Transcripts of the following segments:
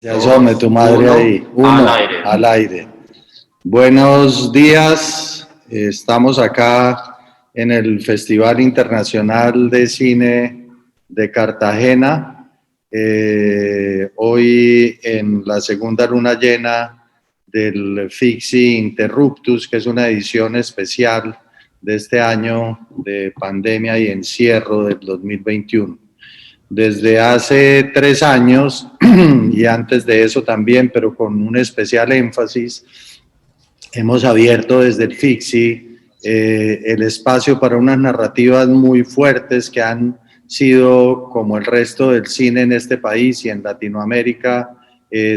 Ya asome tu madre ahí. Uno, al aire. Buenos días. Estamos acá en el Festival Internacional de Cine de Cartagena. Hoy en la segunda luna llena del Fixi Interruptus, que es una edición especial de este año de pandemia y encierro del 2021. Desde hace 3 años y antes de eso también, pero con un especial énfasis, hemos abierto desde el Fixi el espacio para unas narrativas muy fuertes que han sido, como el resto del cine en este país y en Latinoamérica,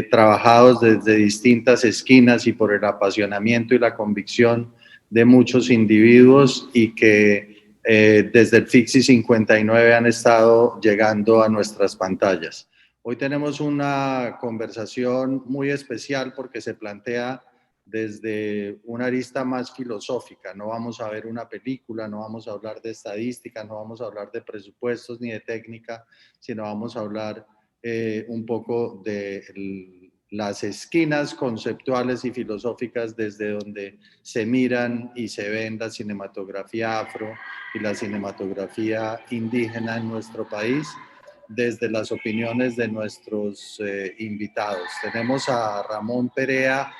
trabajados desde distintas esquinas y por el apasionamiento y la convicción de muchos individuos y que desde el Fixi 59 han estado llegando a nuestras pantallas. Hoy tenemos una conversación muy especial porque se plantea desde una arista más filosófica. No vamos a ver una película, no vamos a hablar de estadística, no vamos a hablar de presupuestos ni de técnica, sino vamos a hablar un poco de las esquinas conceptuales y filosóficas desde donde se miran y se ven la cinematografía afro y la cinematografía indígena en nuestro país, desde las opiniones de nuestros invitados. Tenemos a Ramón Perea,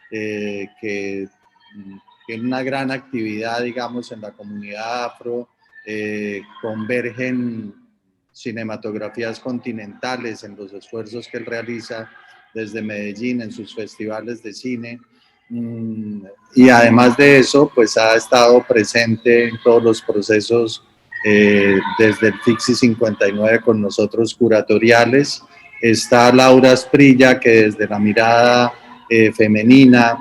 que tiene una gran actividad, digamos, en la comunidad afro. Convergen cinematografías continentales en los esfuerzos que él realiza desde Medellín en sus festivales de cine. Y además de eso, pues ha estado presente en todos los procesos desde el Fixi 59 con nosotros curatoriales. Está Laura Asprilla, que desde la mirada femenina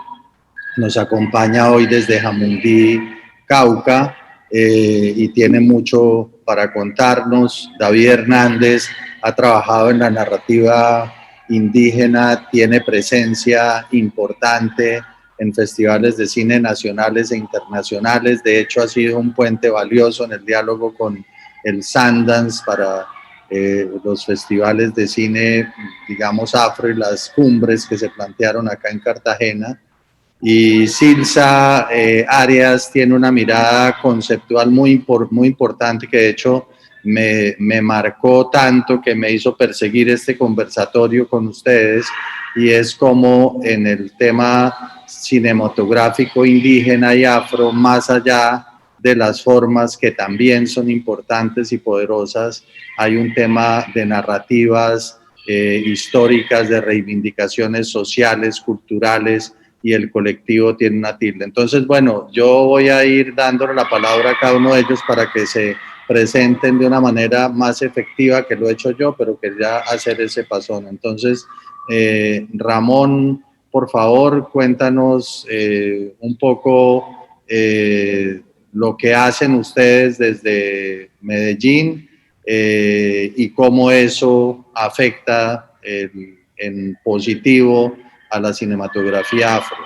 nos acompaña hoy desde Jamundí, Cauca, y tiene mucho para contarnos. David Hernández ha trabajado en la narrativa indígena, tiene presencia importante en festivales de cine nacionales e internacionales. De hecho, ha sido un puente valioso en el diálogo con el Sundance para los festivales de cine, digamos, afro y las cumbres que se plantearon acá en Cartagena. Y Silsa Arias tiene una mirada conceptual muy importante que de hecho me marcó tanto que me hizo perseguir este conversatorio con ustedes, y es como en el tema cinematográfico indígena y afro, más allá de las formas que también son importantes y poderosas, hay un tema de narrativas históricas, de reivindicaciones sociales, culturales, y el colectivo tiene una tilde. Entonces, bueno, yo voy a ir dándole la palabra a cada uno de ellos para que se presenten de una manera más efectiva que lo he hecho yo, pero quería hacer ese pasón. Entonces, Ramón, por favor, cuéntanos un poco lo que hacen ustedes desde Medellín y cómo eso afecta en positivo a la cinematografía afro.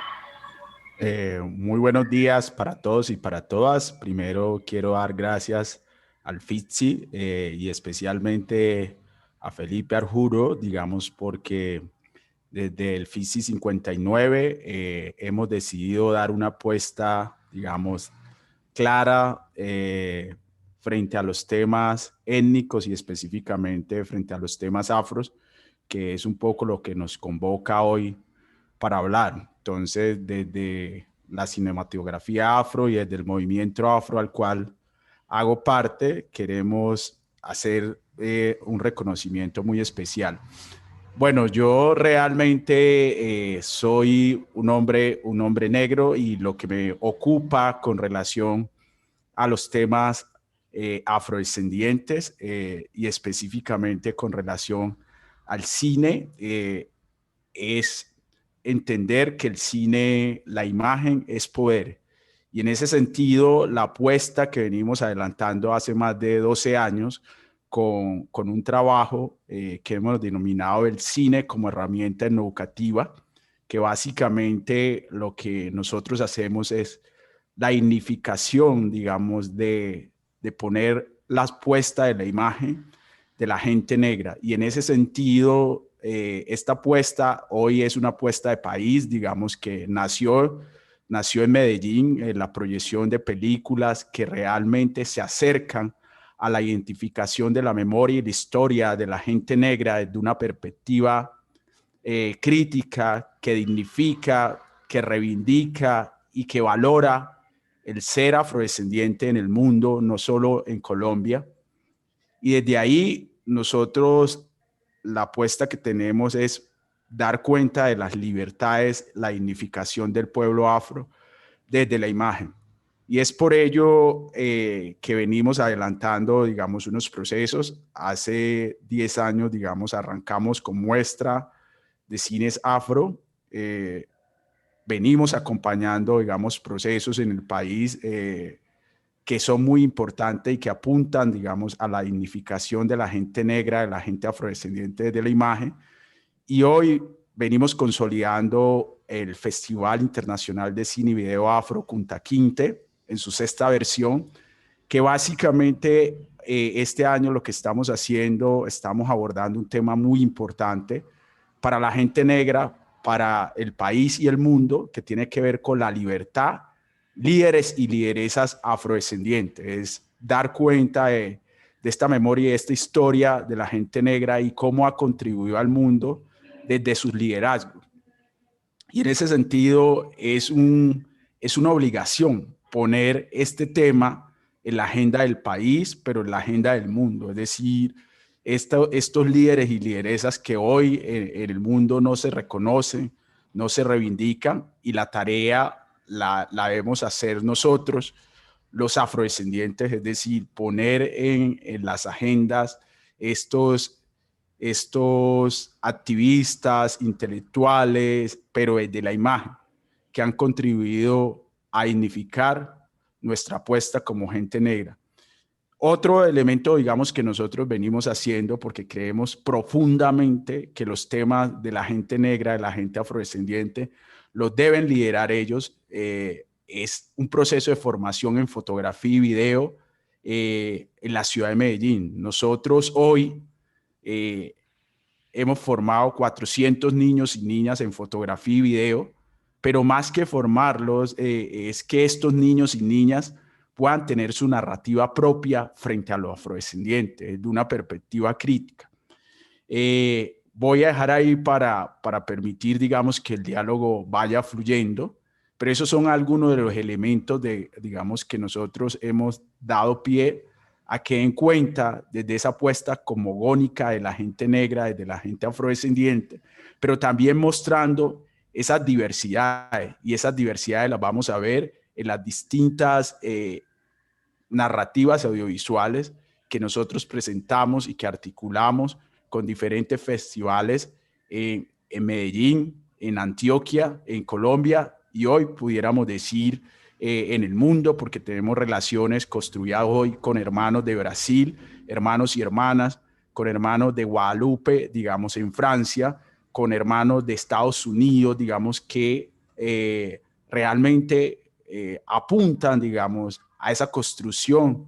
Muy buenos días para todos y para todas. Primero quiero dar gracias al FITSI y especialmente a Felipe Arjuro, digamos, porque desde el FITSI 59 hemos decidido dar una apuesta, digamos, clara frente a los temas étnicos y específicamente frente a los temas afros, que es un poco lo que nos convoca hoy para hablar. Entonces, desde la cinematografía afro y desde el movimiento afro al cual hago parte, queremos hacer un reconocimiento muy especial. Bueno, yo realmente soy un hombre negro, y lo que me ocupa con relación a los temas afrodescendientes y específicamente con relación al cine es entender que el cine, la imagen es poder. Y en ese sentido, la apuesta que venimos adelantando hace más de 12 años con un trabajo que hemos denominado el cine como herramienta educativa, que básicamente lo que nosotros hacemos es la dignificación, digamos, de poner la puesta de la imagen de la gente negra. Y en ese sentido, esta apuesta hoy es una apuesta de país, digamos que nació en Medellín, la proyección de películas que realmente se acercan a la identificación de la memoria y la historia de la gente negra desde una perspectiva crítica, que dignifica, que reivindica y que valora el ser afrodescendiente en el mundo, no solo en Colombia. Y desde ahí nosotros la apuesta que tenemos es dar cuenta de las libertades, la dignificación del pueblo afro desde la imagen. Y es por ello que venimos adelantando, digamos, unos procesos. Hace 10 años, digamos, arrancamos con muestra de cines afro. Venimos acompañando, digamos, procesos en el país que son muy importantes y que apuntan, digamos, a la dignificación de la gente negra, de la gente afrodescendiente de la imagen. Y hoy venimos consolidando el Festival Internacional de Cine y Video Afro Kunta Kinte en su 6ª versión, que básicamente este año lo que estamos haciendo, estamos abordando un tema muy importante para la gente negra, para el país y el mundo, que tiene que ver con la libertad, líderes y lideresas afrodescendientes, es dar cuenta de esta memoria y de esta historia de la gente negra y cómo ha contribuido al mundo desde sus liderazgos. Y en ese sentido es una obligación poner este tema en la agenda del país, pero en la agenda del mundo. Es decir, estos líderes y lideresas que hoy en el mundo no se reconocen, no se reivindican, y la tarea la debemos hacer nosotros, los afrodescendientes, es decir, poner en las agendas estos activistas, intelectuales, pero desde la imagen, que han contribuido a dignificar nuestra apuesta como gente negra. Otro elemento, digamos, que nosotros venimos haciendo, porque creemos profundamente que los temas de la gente negra, de la gente afrodescendiente, los deben liderar ellos, es un proceso de formación en fotografía y video en la ciudad de Medellín. Nosotros hoy hemos formado 400 niños y niñas en fotografía y video, pero más que formarlos, es que estos niños y niñas puedan tener su narrativa propia frente a los afrodescendientes, de una perspectiva crítica. Voy a dejar ahí para permitir, digamos, que el diálogo vaya fluyendo, pero esos son algunos de los elementos digamos, que nosotros hemos dado pie a que en cuenta desde esa apuesta cosmogónica de la gente negra, desde la gente afrodescendiente, pero también mostrando esas diversidades, y esas diversidades las vamos a ver en las distintas narrativas audiovisuales que nosotros presentamos y que articulamos con diferentes festivales en Medellín, en Antioquia, en Colombia, y hoy pudiéramos decir en el mundo, porque tenemos relaciones construidas hoy con hermanos de Brasil, hermanos y hermanas, con hermanos de Guadalupe, digamos, en Francia, con hermanos de Estados Unidos, digamos, que realmente apuntan, digamos, a esa construcción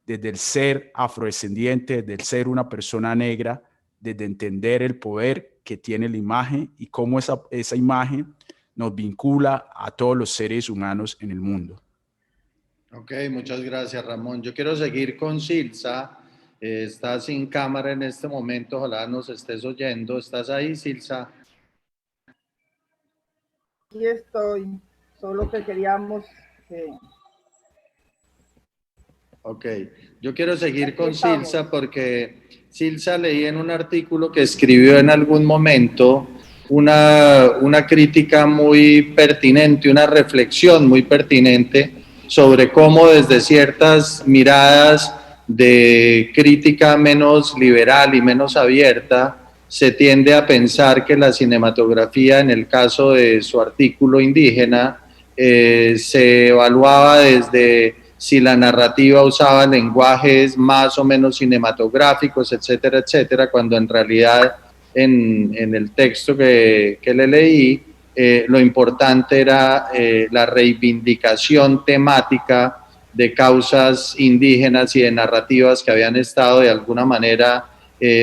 desde el ser afrodescendiente, desde el ser una persona negra, desde entender el poder que tiene la imagen y cómo esa imagen nos vincula a todos los seres humanos en el mundo. Ok, muchas gracias, Ramón. Yo quiero seguir con Silsa. Está sin cámara en este momento, ojalá nos estés oyendo. ¿Estás ahí, Silsa? Aquí estoy, solo que queríamos... Ok, yo quiero seguir con Silsa porque Silsa leí en un artículo que escribió en algún momento una crítica muy pertinente, una reflexión muy pertinente sobre cómo desde ciertas miradas de crítica menos liberal y menos abierta se tiende a pensar que la cinematografía, en el caso de su artículo indígena, se evaluaba desde si la narrativa usaba lenguajes más o menos cinematográficos, etcétera, etcétera, cuando en realidad en el texto que le leí, lo importante era la reivindicación temática de causas indígenas y de narrativas que habían estado de alguna manera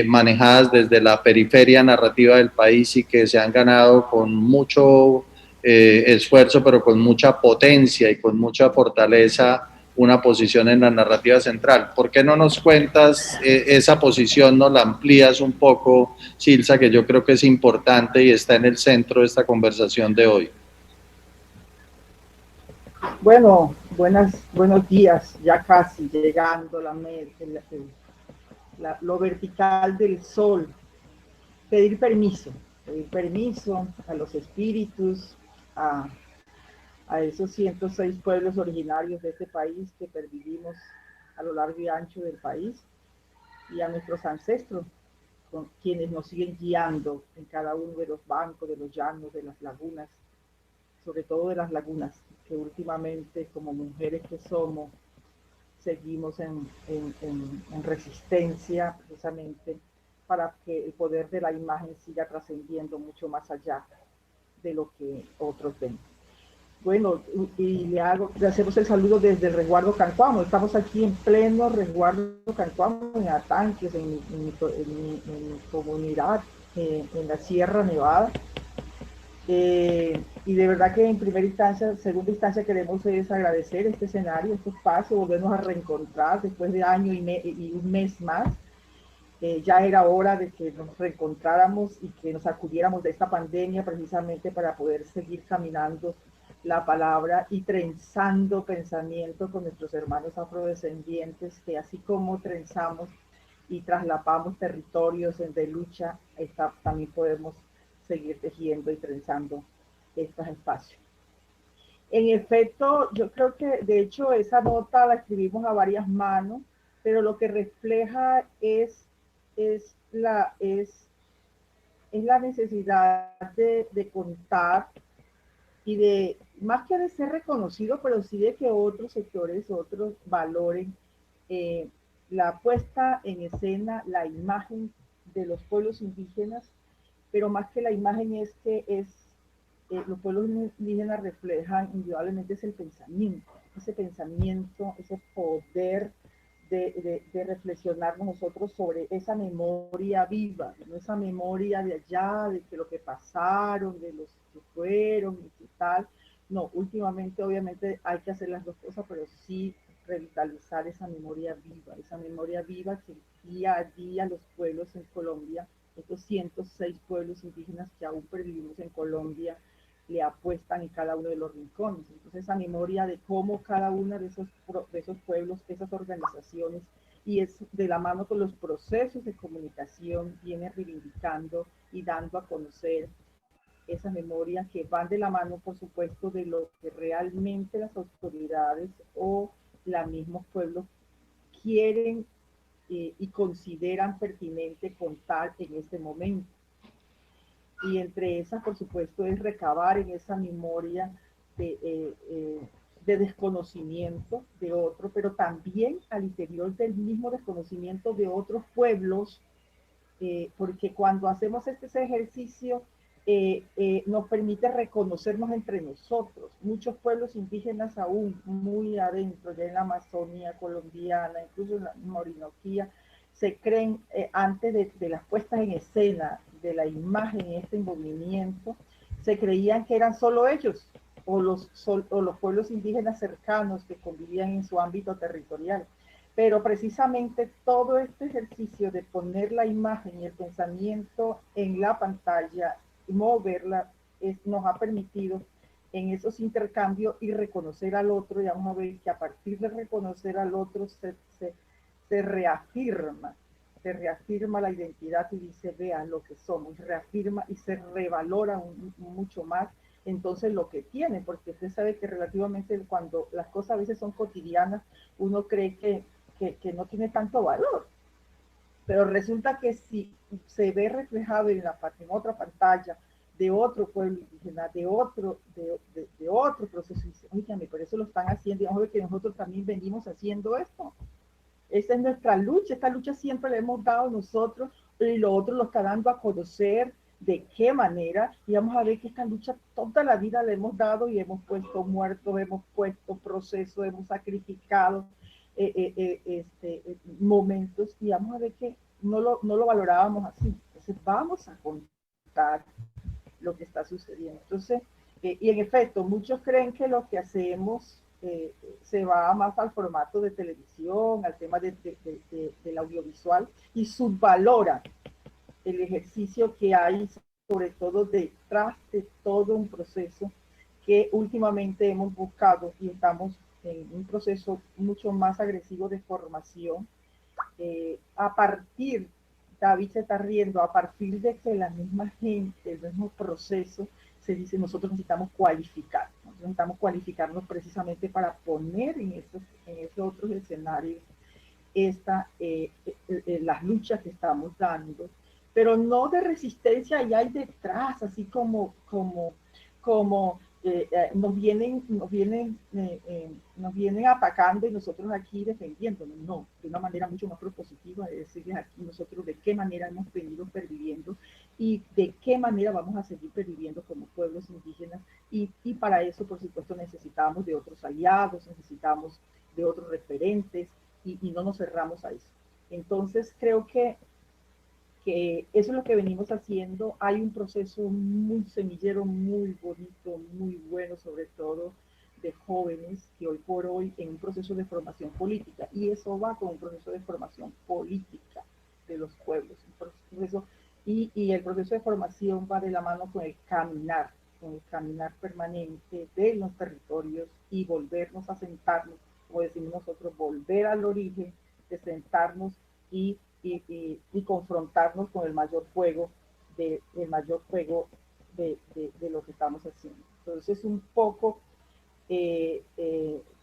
manejadas desde la periferia narrativa del país y que se han ganado con mucho esfuerzo, pero con mucha potencia y con mucha fortaleza, una posición en la narrativa central. ¿Por qué no nos cuentas esa posición, no la amplías un poco, Silsa, que yo creo que es importante y está en el centro de esta conversación de hoy? Bueno, buenos días, ya casi llegando lo vertical del sol. Pedir permiso a los espíritus, a esos 106 pueblos originarios de este país que pervivimos a lo largo y ancho del país, y a nuestros ancestros, con quienes nos siguen guiando en cada uno de los bancos, de los llanos, de las lagunas, sobre todo de las lagunas, que últimamente, como mujeres que somos, seguimos en resistencia precisamente para que el poder de la imagen siga trascendiendo mucho más allá de lo que otros ven. Bueno, y le hacemos el saludo desde el resguardo Cancuamo. Estamos aquí en pleno resguardo Cancuamo, en Atanques, en mi comunidad, en la Sierra Nevada. Y de verdad que en primera instancia, segunda instancia, queremos es agradecer este escenario, este espacio, volvernos a reencontrar después de año y un mes más. Ya era hora de que nos reencontráramos y que nos acudiéramos de esta pandemia precisamente para poder seguir caminando la palabra y trenzando pensamiento con nuestros hermanos afrodescendientes, que así como trenzamos y traslapamos territorios de lucha, también podemos seguir tejiendo y trenzando estos espacios. En efecto, yo creo que de hecho esa nota la escribimos a varias manos, pero lo que refleja es la necesidad de contar y de, más que de ser reconocido, pero sí de que otros sectores, otros valoren la puesta en escena, la imagen de los pueblos indígenas, pero más que la imagen es que los pueblos indígenas reflejan indudablemente es el pensamiento, ese poder de reflexionar nosotros sobre esa memoria viva, ¿no? Esa memoria de allá, de que lo que pasaron, de los que fueron y qué tal. No, últimamente obviamente hay que hacer las dos cosas, pero sí revitalizar esa memoria viva que día a día los pueblos en Colombia, estos 106 pueblos indígenas que aún pervivimos en Colombia, le apuestan en cada uno de los rincones. Entonces, esa memoria de cómo cada uno de esos pueblos, esas organizaciones, y es de la mano con los procesos de comunicación, viene reivindicando y dando a conocer esa memoria que van de la mano, por supuesto, de lo que realmente las autoridades o los mismos pueblos quieren y consideran pertinente contar en este momento. Y entre esas, por supuesto, es recabar en esa memoria de desconocimiento de otro, pero también al interior del mismo desconocimiento de otros pueblos, porque cuando hacemos este ejercicio nos permite reconocernos entre nosotros. Muchos pueblos indígenas aún muy adentro, ya en la Amazonía colombiana, incluso en la Orinoquía, se creen antes de las puestas en escena de la imagen en este movimiento, se creían que eran solo ellos o los pueblos indígenas cercanos que convivían en su ámbito territorial. Pero precisamente todo este ejercicio de poner la imagen y el pensamiento en la pantalla y moverla nos ha permitido en esos intercambios y reconocer al otro. Y vamos a ver que a partir de reconocer al otro se reafirma la identidad y dice, vean lo que somos, reafirma y se revalora mucho más entonces lo que tiene, porque usted sabe que relativamente cuando las cosas a veces son cotidianas, uno cree que no tiene tanto valor, pero resulta que si se ve reflejado en otra pantalla de otro pueblo indígena, de otro proceso, oígame, por eso lo están haciendo, y vamos a ver que nosotros también venimos haciendo esto. Esta es nuestra lucha, esta lucha siempre la hemos dado nosotros, y lo otro lo está dando a conocer de qué manera, y vamos a ver que esta lucha toda la vida la hemos dado y hemos puesto muertos, hemos puesto procesos, hemos sacrificado momentos, y vamos a ver que no lo valorábamos así. Entonces vamos a contar lo que está sucediendo. Entonces, y en efecto, muchos creen que lo que hacemos se va más al formato de televisión, al tema del audiovisual, y subvaloran el ejercicio que hay, sobre todo detrás de todo un proceso que últimamente hemos buscado y estamos en un proceso mucho más agresivo de formación. A partir, David se está riendo, a partir de que la misma gente, el mismo proceso, se dice, nosotros necesitamos cualificar, nosotros necesitamos cualificarnos precisamente para poner en esos otros escenarios las luchas que estamos dando, pero no de resistencia, y hay detrás, así como nos vienen atacando y nosotros aquí defendiéndonos. No, de una manera mucho más propositiva, de decirles aquí nosotros de qué manera hemos venido perviviendo y de qué manera vamos a seguir perviviendo como pueblos indígenas, y para eso, por supuesto, necesitamos de otros aliados, necesitamos de otros referentes, y no nos cerramos a eso. Entonces, creo que eso es lo que venimos haciendo. Hay un proceso muy semillero, muy bonito, muy bueno, sobre todo de jóvenes que hoy por hoy en un proceso de formación política, y eso va con un proceso de formación política de los pueblos, y el proceso de formación va de la mano con el caminar permanente de los territorios y volvernos a sentarnos, como decimos nosotros, volver al origen, de sentarnos y confrontarnos con el mayor fuego de lo que estamos haciendo. Entonces, un poco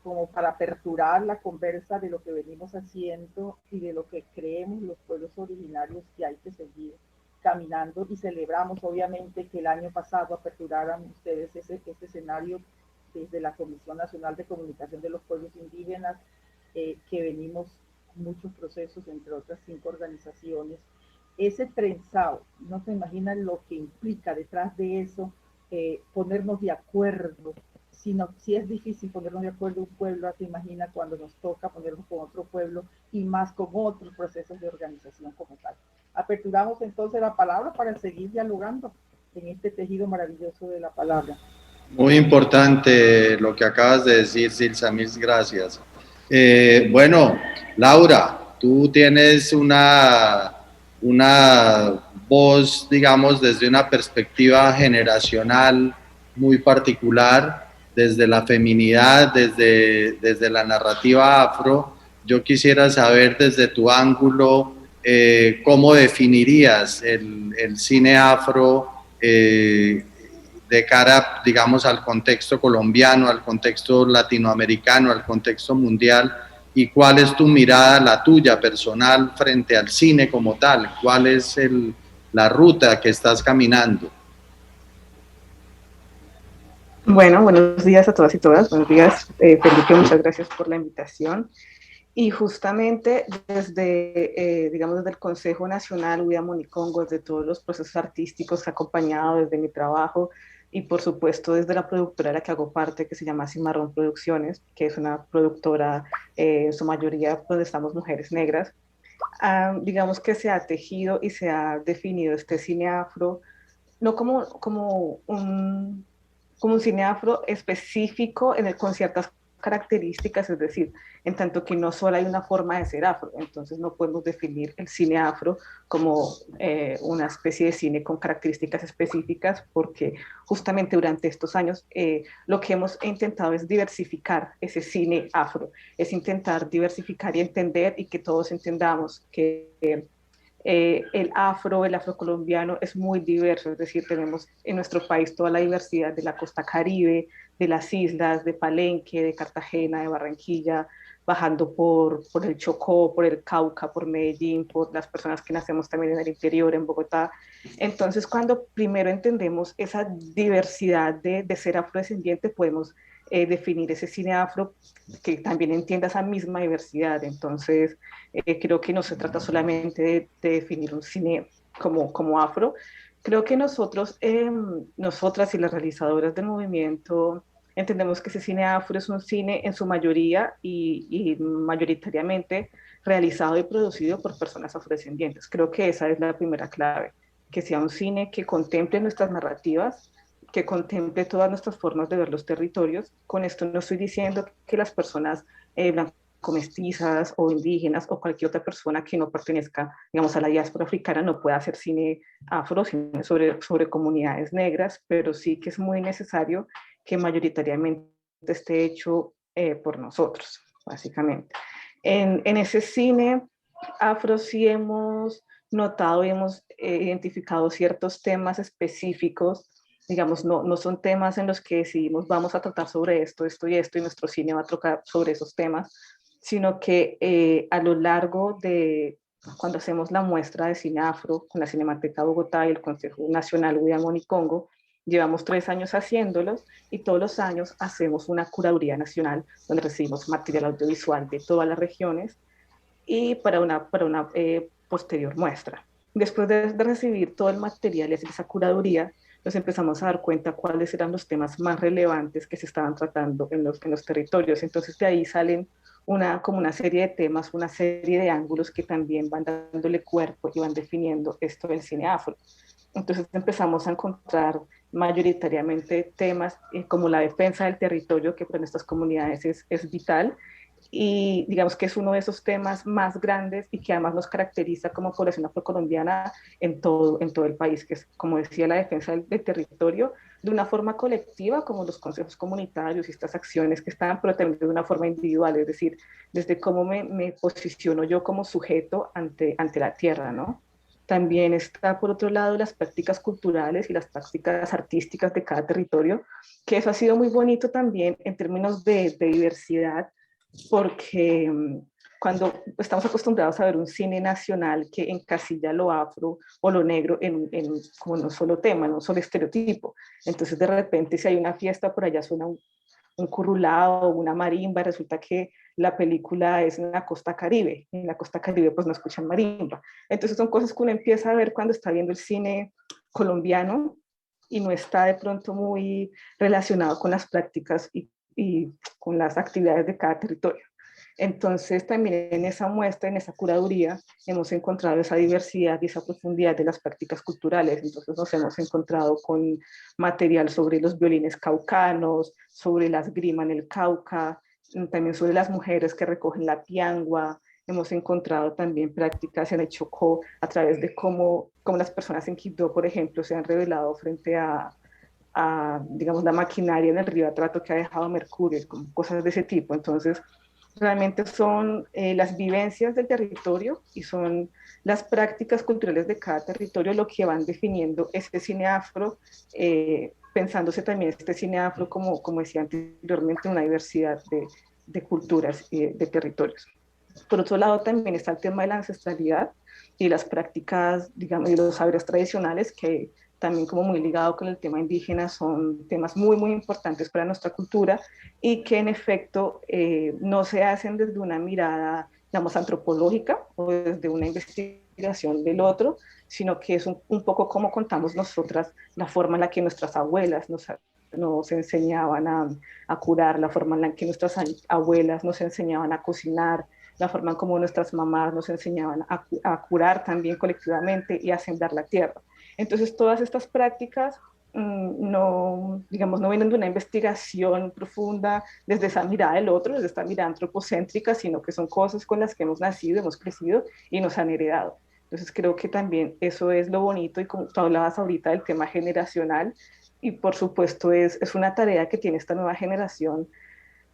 como para aperturar la conversa de lo que venimos haciendo y de lo que creemos los pueblos originarios que hay que seguir caminando, y celebramos obviamente que el año pasado aperturaran ustedes este escenario desde la Comisión Nacional de Comunicación de los Pueblos Indígenas, que venimos muchos procesos, entre otras 5 organizaciones. Ese trenzado, no se imaginan lo que implica detrás de eso, ponernos de acuerdo. Si es difícil ponernos de acuerdo un pueblo, se imagina cuando nos toca ponernos con otro pueblo, y más con otros procesos de organización como tal. Aperturamos entonces la palabra para seguir dialogando en este tejido maravilloso de la palabra. Muy importante lo que acabas de decir, Silsa, mil gracias. Bueno, Laura, tú tienes una voz, digamos, desde una perspectiva generacional muy particular, desde la feminidad, desde la narrativa afro. Yo quisiera saber desde tu ángulo cómo definirías el cine afro de cara, digamos, al contexto colombiano, al contexto latinoamericano, al contexto mundial, y cuál es tu mirada, la tuya personal, frente al cine como tal, cuál es la ruta que estás caminando. Bueno, buenos días a todas y todas. Buenos días, Felipe, muchas gracias por la invitación. Y justamente digamos, desde el Consejo Nacional Huida Monicongo, desde todos los procesos artísticos que he acompañado, desde mi trabajo, y por supuesto desde la productora de la que hago parte, que se llama Cimarrón Producciones, que es una productora, en su mayoría donde estamos mujeres negras, digamos que se ha tejido y se ha definido este cine afro, no como un cine afro específico con ciertas características, es decir, en tanto que no solo hay una forma de ser afro, entonces no podemos definir el cine afro como una especie de cine con características específicas, porque justamente durante estos años lo que hemos intentado es diversificar ese cine afro, es intentar diversificar y entender, y que todos entendamos que el afrocolombiano es muy diverso, es decir, tenemos en nuestro país toda la diversidad de la costa Caribe, de las islas, de Palenque, de Cartagena, de Barranquilla, bajando por el Chocó, por el Cauca, por Medellín, por las personas que nacemos también en el interior, en Bogotá. Entonces, cuando primero entendemos esa diversidad de ser afrodescendiente, podemos definir ese cine afro que también entienda esa misma diversidad. Entonces, creo que no se trata solamente de definir un cine como afro. Creo que nosotras y las realizadoras del movimiento Entendemos que ese cine afro es un cine en su mayoría y mayoritariamente realizado y producido por personas afrodescendientes. Creo que esa es la primera clave, que sea un cine que contemple nuestras narrativas, que contemple todas nuestras formas de ver los territorios. Con esto no estoy diciendo que las personas blanco-mestizas o indígenas o cualquier otra persona que no pertenezca, digamos, a la diáspora africana no pueda hacer cine afro, cine sobre comunidades negras, pero sí que es muy necesario que mayoritariamente esté hecho por nosotros, básicamente. En ese cine afro sí hemos notado y hemos identificado ciertos temas específicos, digamos, no son temas en los que decidimos vamos a tratar sobre esto, esto y esto, y nuestro cine va a tocar sobre esos temas, sino que a lo largo de cuando hacemos la muestra de cine afro con la Cinemateca Bogotá y el Consejo Nacional William Congo, llevamos 3 años haciéndolos y todos los años hacemos una curaduría nacional donde recibimos material audiovisual de todas las regiones y para una posterior muestra. Después de recibir todo el material y hacer esa curaduría, nos empezamos a dar cuenta cuáles eran los temas más relevantes que se estaban tratando en los territorios. Entonces de ahí salen como una serie de temas, una serie de ángulos que también van dándole cuerpo y van definiendo esto del cine afro. Entonces empezamos a encontrar mayoritariamente temas como la defensa del territorio, que para nuestras comunidades es vital, y digamos que es uno de esos temas más grandes y que además nos caracteriza como población afrocolombiana en todo el país, que es, como decía, la defensa del territorio de una forma colectiva, como los consejos comunitarios y estas acciones que están, pero también de una forma individual, es decir, desde cómo me posiciono yo como sujeto ante la tierra, ¿no? También está, por otro lado, las prácticas culturales y las prácticas artísticas de cada territorio, que eso ha sido muy bonito también en términos de diversidad, porque cuando estamos acostumbrados a ver un cine nacional que encasilla lo afro o lo negro como en un solo tema, en un solo estereotipo. Entonces, de repente, si hay una fiesta, por allá suena un currulao, una marimba, resulta que la película es en la costa Caribe, y en la costa Caribe pues no escuchan marimba. Entonces son cosas que uno empieza a ver cuando está viendo el cine colombiano y no está de pronto muy relacionado con las prácticas y con las actividades de cada territorio. Entonces también en esa muestra, en esa curaduría, hemos encontrado esa diversidad y esa profundidad de las prácticas culturales. Entonces nos hemos encontrado con material sobre los violines caucanos, sobre la esgrima en el Cauca, también sobre las mujeres que recogen la piangua. Hemos encontrado también prácticas en el Chocó a través de cómo las personas en Quibdó, por ejemplo, se han revelado frente a digamos, la maquinaria en el río Atrato que ha dejado mercurio, cosas de ese tipo. Entonces, realmente son las vivencias del territorio y son las prácticas culturales de cada territorio lo que van definiendo este cine afro, pensándose también este cine afro, como decía anteriormente, una diversidad de culturas y de territorios. Por otro lado, también está el tema de la ancestralidad y las prácticas, digamos, y los saberes tradicionales que también como muy ligado con el tema indígena, son temas muy, muy importantes para nuestra cultura y que en efecto no se hacen desde una mirada, digamos, antropológica o desde una investigación del otro, sino que es un poco como contamos nosotras, la forma en la que nuestras abuelas nos enseñaban a curar, la forma en la que nuestras abuelas nos enseñaban a cocinar, la forma en como nuestras mamás nos enseñaban a curar también colectivamente y a sembrar la tierra. Entonces, todas estas prácticas no, digamos, no vienen de una investigación profunda desde esa mirada del otro, desde esta mirada antropocéntrica, sino que son cosas con las que hemos nacido, hemos crecido y nos han heredado. Entonces, creo que también eso es lo bonito y como tú hablabas ahorita del tema generacional y por supuesto es una tarea que tiene esta nueva generación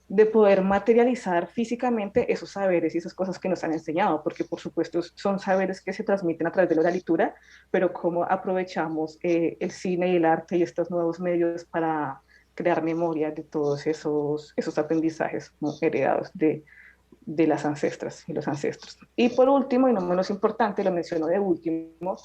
de poder materializar físicamente esos saberes y esas cosas que nos han enseñado, porque por supuesto son saberes que se transmiten a través de la oralitura, pero cómo aprovechamos el cine y el arte y estos nuevos medios para crear memoria de todos esos aprendizajes, ¿no?, heredados de las ancestras y los ancestros. Y por último, y no menos importante, lo menciono de último,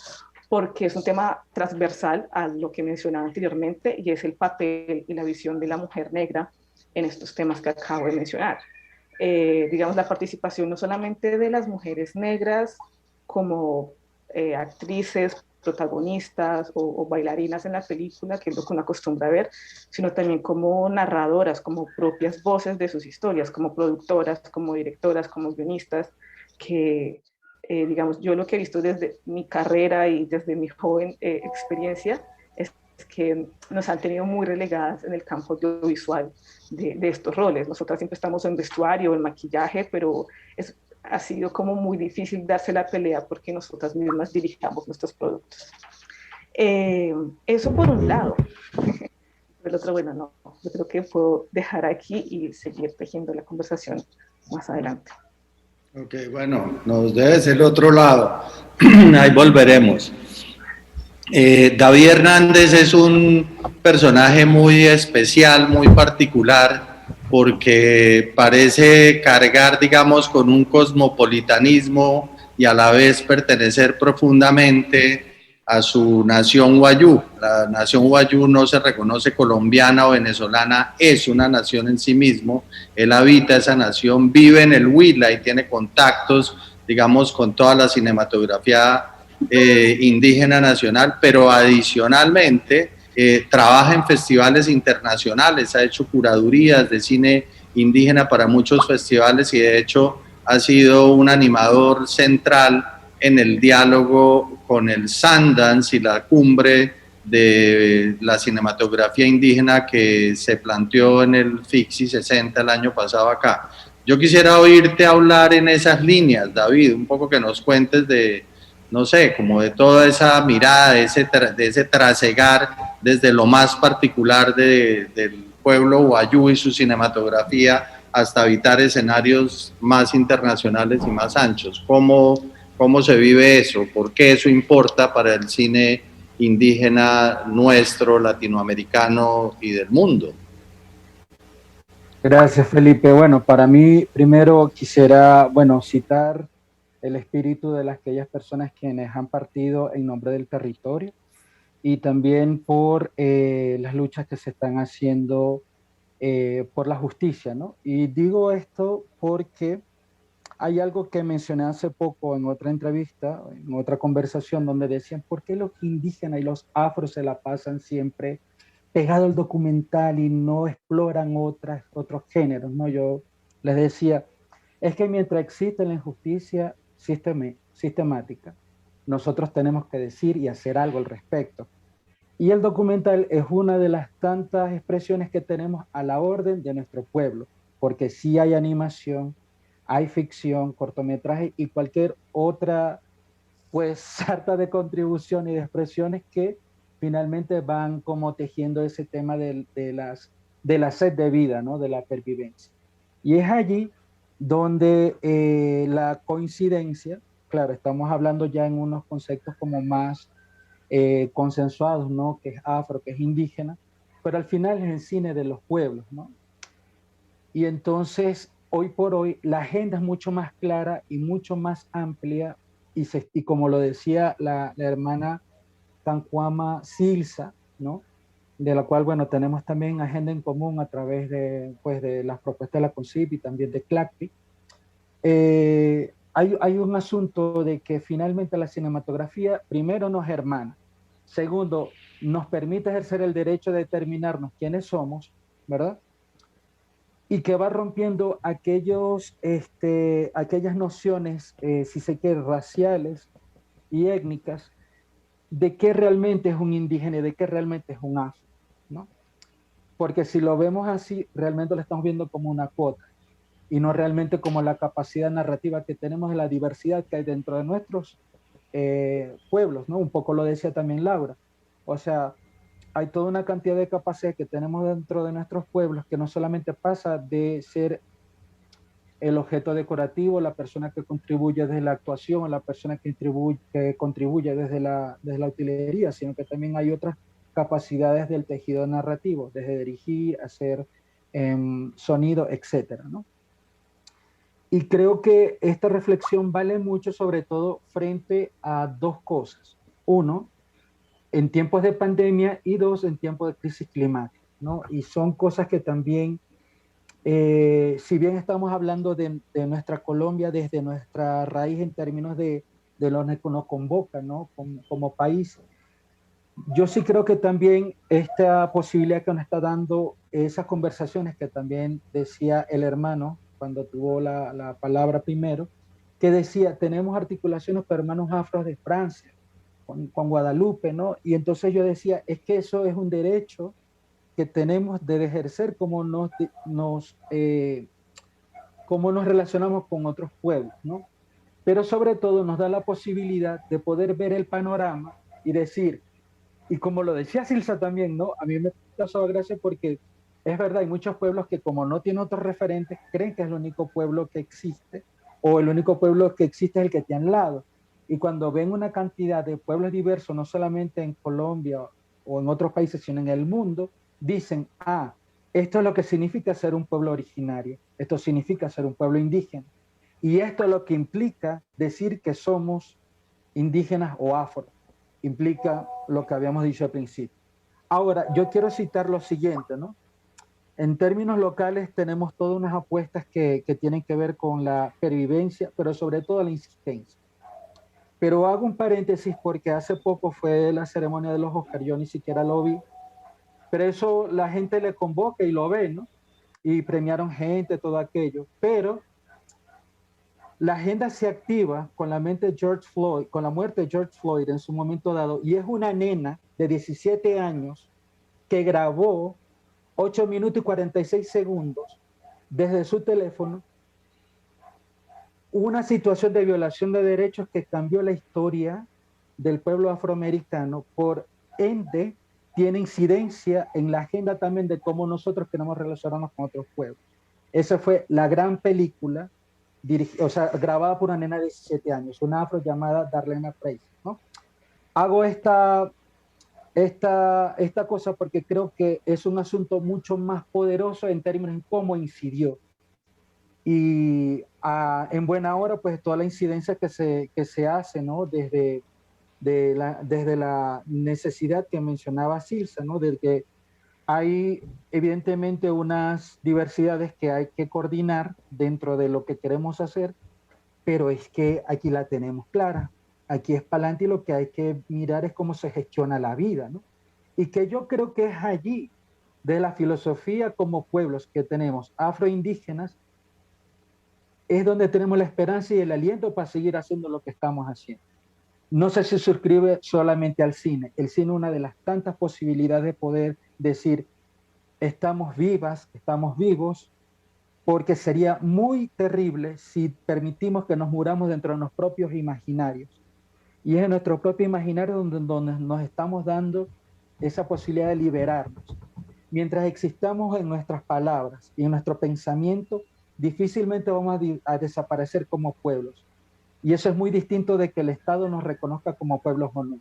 porque es un tema transversal a lo que mencionaba anteriormente, y es el papel y la visión de la mujer negra en estos temas que acabo de mencionar. Digamos, la participación no solamente de las mujeres negras como actrices, protagonistas o bailarinas en la película, que es lo que uno acostumbra a ver, sino también como narradoras, como propias voces de sus historias, como productoras, como directoras, como guionistas, que digamos, yo lo que he visto desde mi carrera y desde mi joven experiencia es que nos han tenido muy relegadas en el campo audiovisual de estos roles. Nosotras siempre estamos en vestuario, en maquillaje, pero ha sido como muy difícil darse la pelea porque nosotras mismas dirigamos nuestros productos. Eso por un lado. Por el otro, bueno, no, yo creo que puedo dejar aquí y seguir tejiendo la conversación más adelante. Ok, bueno, nos debes el otro lado. Ahí volveremos. David Hernández es un personaje muy especial, muy particular, porque parece cargar, digamos, con un cosmopolitanismo y a la vez pertenecer profundamente a su nación wayú. La nación wayú no se reconoce colombiana o venezolana, es una nación en sí mismo. Él habita esa nación, vive en el Huila y tiene contactos, digamos, con toda la cinematografía indígena nacional, pero adicionalmente trabaja en festivales internacionales, ha hecho curadurías de cine indígena para muchos festivales y de hecho ha sido un animador central en el diálogo con el Sundance y la cumbre de la cinematografía indígena que se planteó en el FICSI 60 el año pasado acá. Yo quisiera oírte hablar en esas líneas, David, un poco que nos cuentes de, no sé, como de toda esa mirada, de ese trasegar desde lo más particular del pueblo wayú y su cinematografía hasta habitar escenarios más internacionales y más anchos. ¿Cómo se vive eso? ¿Por qué eso importa para el cine indígena nuestro, latinoamericano y del mundo? Gracias, Felipe. Bueno, para mí, primero quisiera, bueno, citar el espíritu de aquellas personas quienes han partido en nombre del territorio y también por las luchas que se están haciendo por la justicia, ¿no? Y digo esto porque hay algo que mencioné hace poco en otra entrevista, en otra conversación, donde decían, ¿por qué los indígenas y los afros se la pasan siempre pegado al documental y no exploran otros géneros, ¿no? Yo les decía, es que mientras existe la injusticia sistemática, nosotros tenemos que decir y hacer algo al respecto. Y el documental es una de las tantas expresiones que tenemos a la orden de nuestro pueblo, porque sí hay animación, hay ficción, cortometraje y cualquier otra, pues, sarta de contribución y de expresiones que finalmente van como tejiendo ese tema de la sed de vida, ¿no? De la pervivencia. Y es allí donde la coincidencia, claro, estamos hablando ya en unos conceptos como más consensuados, ¿no? Que es afro, que es indígena, pero al final es el cine de los pueblos, ¿no? Y entonces, hoy por hoy, la agenda es mucho más clara y mucho más amplia, y como lo decía la hermana Tancuama Silsa, ¿no? De la cual, bueno, tenemos también agenda en común a través de, pues, de las propuestas de la CONCIP y también de CLACPI. Hay un asunto de que finalmente la cinematografía, primero, nos hermana, segundo, nos permite ejercer el derecho de determinarnos quiénes somos, ¿verdad? Y que va rompiendo aquellas nociones, si se quiere, raciales y étnicas, de qué realmente es un indígena y de qué realmente es un afro, ¿no? Porque si lo vemos así, realmente lo estamos viendo como una cuota y no realmente como la capacidad narrativa que tenemos de la diversidad que hay dentro de nuestros pueblos, ¿no? Un poco lo decía también Laura. O sea, hay toda una cantidad de capacidad que tenemos dentro de nuestros pueblos que no solamente pasa de ser el objeto decorativo, la persona que contribuye desde la actuación, la persona que contribuye desde la utilería, sino que también hay otras capacidades del tejido narrativo, desde dirigir, hacer sonido, etcétera, ¿no? Y creo que esta reflexión vale mucho, sobre todo frente a dos cosas. Uno, en tiempos de pandemia, y dos, en tiempos de crisis climática, ¿no? Y son cosas que también, si bien estamos hablando de nuestra Colombia desde nuestra raíz en términos de de lo que nos convoca, ¿no? Como país. Yo sí creo que también esta posibilidad que nos está dando esas conversaciones que también decía el hermano cuando tuvo la palabra primero, que decía, tenemos articulaciones con hermanos afros de Francia, con Guadalupe, ¿no? Y entonces yo decía, es que eso es un derecho que tenemos de ejercer cómo nos relacionamos con otros pueblos, ¿no? Pero sobre todo nos da la posibilidad de poder ver el panorama y decir, y como lo decía Silsa también, ¿no? A mí me causaba gracia porque es verdad, hay muchos pueblos que como no tienen otros referentes, creen que es el único pueblo que existe, o el único pueblo que existe es el que tiene al lado. Y cuando ven una cantidad de pueblos diversos, no solamente en Colombia o en otros países, sino en el mundo, dicen, ah, esto es lo que significa ser un pueblo originario, esto significa ser un pueblo indígena. Y esto es lo que implica decir que somos indígenas o afro, implica lo que habíamos dicho al principio. Ahora, yo quiero citar lo siguiente, ¿no? En términos locales tenemos todas unas apuestas que tienen que ver con la pervivencia, pero sobre todo la insistencia. Pero hago un paréntesis porque hace poco fue la ceremonia de los Oscar, yo ni siquiera lo vi, pero eso la gente le convoca y lo ve, ¿no? Y premiaron gente, todo aquello, pero la agenda se activa con la mente de George Floyd, con la muerte de George Floyd en su momento dado, y es una nena de 17 años que grabó 8 minutos y 46 segundos desde su teléfono una situación de violación de derechos que cambió la historia del pueblo afroamericano, por ende tiene incidencia en la agenda también de cómo nosotros queremos relacionarnos con otros pueblos. Esa fue la gran película grabada por una nena de 17 años, una afro llamada Darlene Frazier, ¿no? Hago esta cosa porque creo que es un asunto mucho más poderoso en términos de cómo incidió. Y en buena hora, pues toda la incidencia que se hace, ¿no? Desde la necesidad que mencionaba Silsa, ¿no? De que hay evidentemente unas diversidades que hay que coordinar dentro de lo que queremos hacer, pero es que aquí la tenemos clara. Aquí es para adelante y lo que hay que mirar es cómo se gestiona la vida, ¿no? Y que yo creo que es allí, de la filosofía como pueblos que tenemos afroindígenas, es donde tenemos la esperanza y el aliento para seguir haciendo lo que estamos haciendo. No se suscribe solamente al cine. El cine es una de las tantas posibilidades de poder decir, estamos vivas, estamos vivos, porque sería muy terrible si permitimos que nos muramos dentro de nuestros propios imaginarios. Y es en nuestro propio imaginario donde nos estamos dando esa posibilidad de liberarnos. Mientras existamos en nuestras palabras y en nuestro pensamiento, difícilmente vamos a desaparecer como pueblos. Y eso es muy distinto de que el Estado nos reconozca como pueblos o no.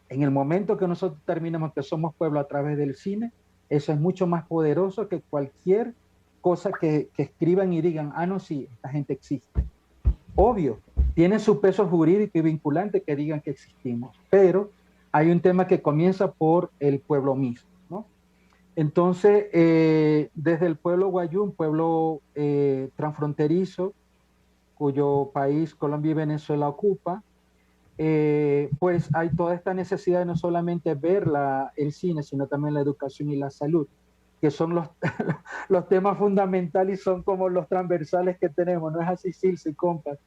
En el momento que nosotros terminemos que somos pueblo a través del cine, eso es mucho más poderoso que cualquier cosa que escriban y digan, ah, no, sí, esta gente existe. Obvio, tiene su peso jurídico y vinculante que digan que existimos, pero hay un tema que comienza por el pueblo mismo, ¿no? Entonces, desde el pueblo Wayuu, un pueblo transfronterizo, cuyo país Colombia y Venezuela ocupa, pues hay toda esta necesidad de no solamente ver el cine, sino también la educación y la salud, que son los temas fundamentales y son como los transversales que tenemos, no es así, Silsa y compas,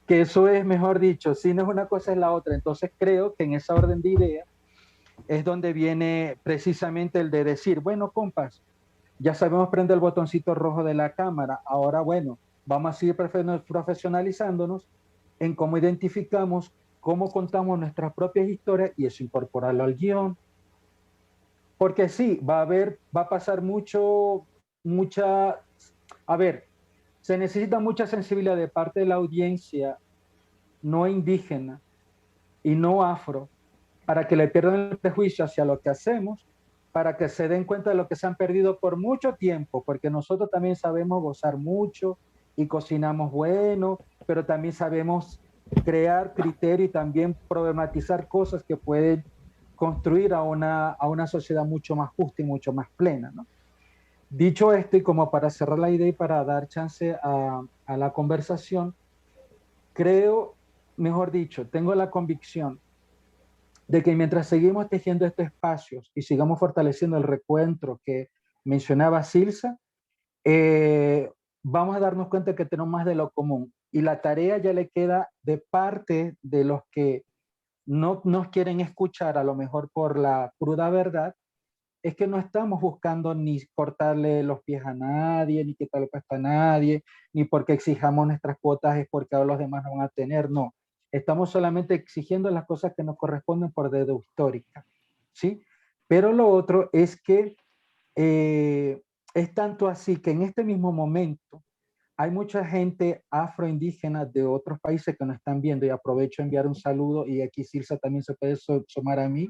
que eso es, mejor dicho, cine es una cosa es la otra. Entonces creo que en esa orden de ideas es donde viene precisamente el de decir, bueno, compas, ya sabemos prender el botoncito rojo de la cámara, ahora bueno, vamos a seguir profesionalizándonos en cómo identificamos, cómo contamos nuestras propias historias y eso incorporarlo al guión. Porque sí, va a pasar se necesita mucha sensibilidad de parte de la audiencia no indígena y no afro para que le pierdan el prejuicio hacia lo que hacemos, para que se den cuenta de lo que se han perdido por mucho tiempo, porque nosotros también sabemos gozar mucho y cocinamos bueno, pero también sabemos crear criterio y también problematizar cosas que pueden construir a una sociedad mucho más justa y mucho más plena, ¿no? Dicho esto, y como para cerrar la idea y para dar chance a la conversación, creo mejor dicho, tengo la convicción de que mientras seguimos tejiendo estos espacios y sigamos fortaleciendo el reencuentro que mencionaba Silsa, vamos a darnos cuenta que tenemos más de lo común. Y la tarea ya le queda de parte de los que no nos quieren escuchar, a lo mejor por la cruda verdad, es que no estamos buscando ni cortarle los pies a nadie, ni quitarle pasta a nadie, ni porque exijamos nuestras cuotas es porque ahora los demás no van a tener, no. Estamos solamente exigiendo las cosas que nos corresponden por deuda histórica, ¿sí? Pero lo otro es que es tanto así que en este mismo momento hay mucha gente afroindígena de otros países que nos están viendo, y aprovecho a enviar un saludo, y aquí Silsa también se puede sumar a mí,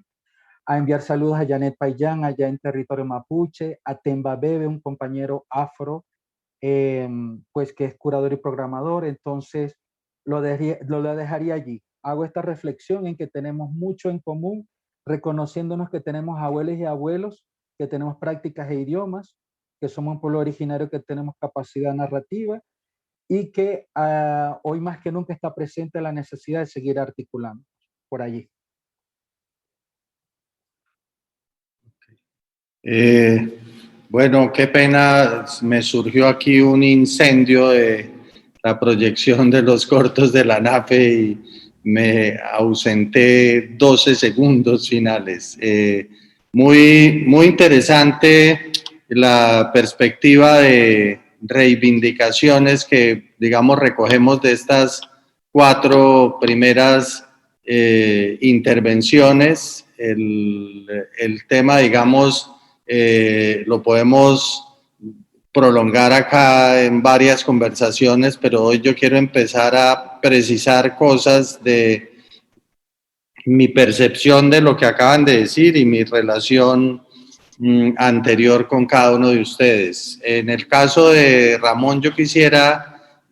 a enviar saludos a Janet Payán, allá en territorio mapuche, a Temba Bebe, un compañero afro, pues que es curador y programador. Entonces lo dejaría allí. Hago esta reflexión en que tenemos mucho en común, reconociéndonos que tenemos abuelos y abuelos, que tenemos prácticas e idiomas, que somos un pueblo originario, que tenemos capacidad narrativa, y que hoy más que nunca está presente la necesidad de seguir articulando por allí. Bueno, qué pena, me surgió aquí un incendio de la proyección de los cortos de la NAFE y me ausenté 12 segundos finales. Muy interesante la perspectiva de reivindicaciones que, digamos, recogemos de estas 4 primeras intervenciones. El tema, digamos, lo podemos prolongar acá en varias conversaciones, pero hoy yo quiero empezar a precisar cosas de mi percepción de lo que acaban de decir y mi relación anterior con cada uno de ustedes. En el caso de Ramón,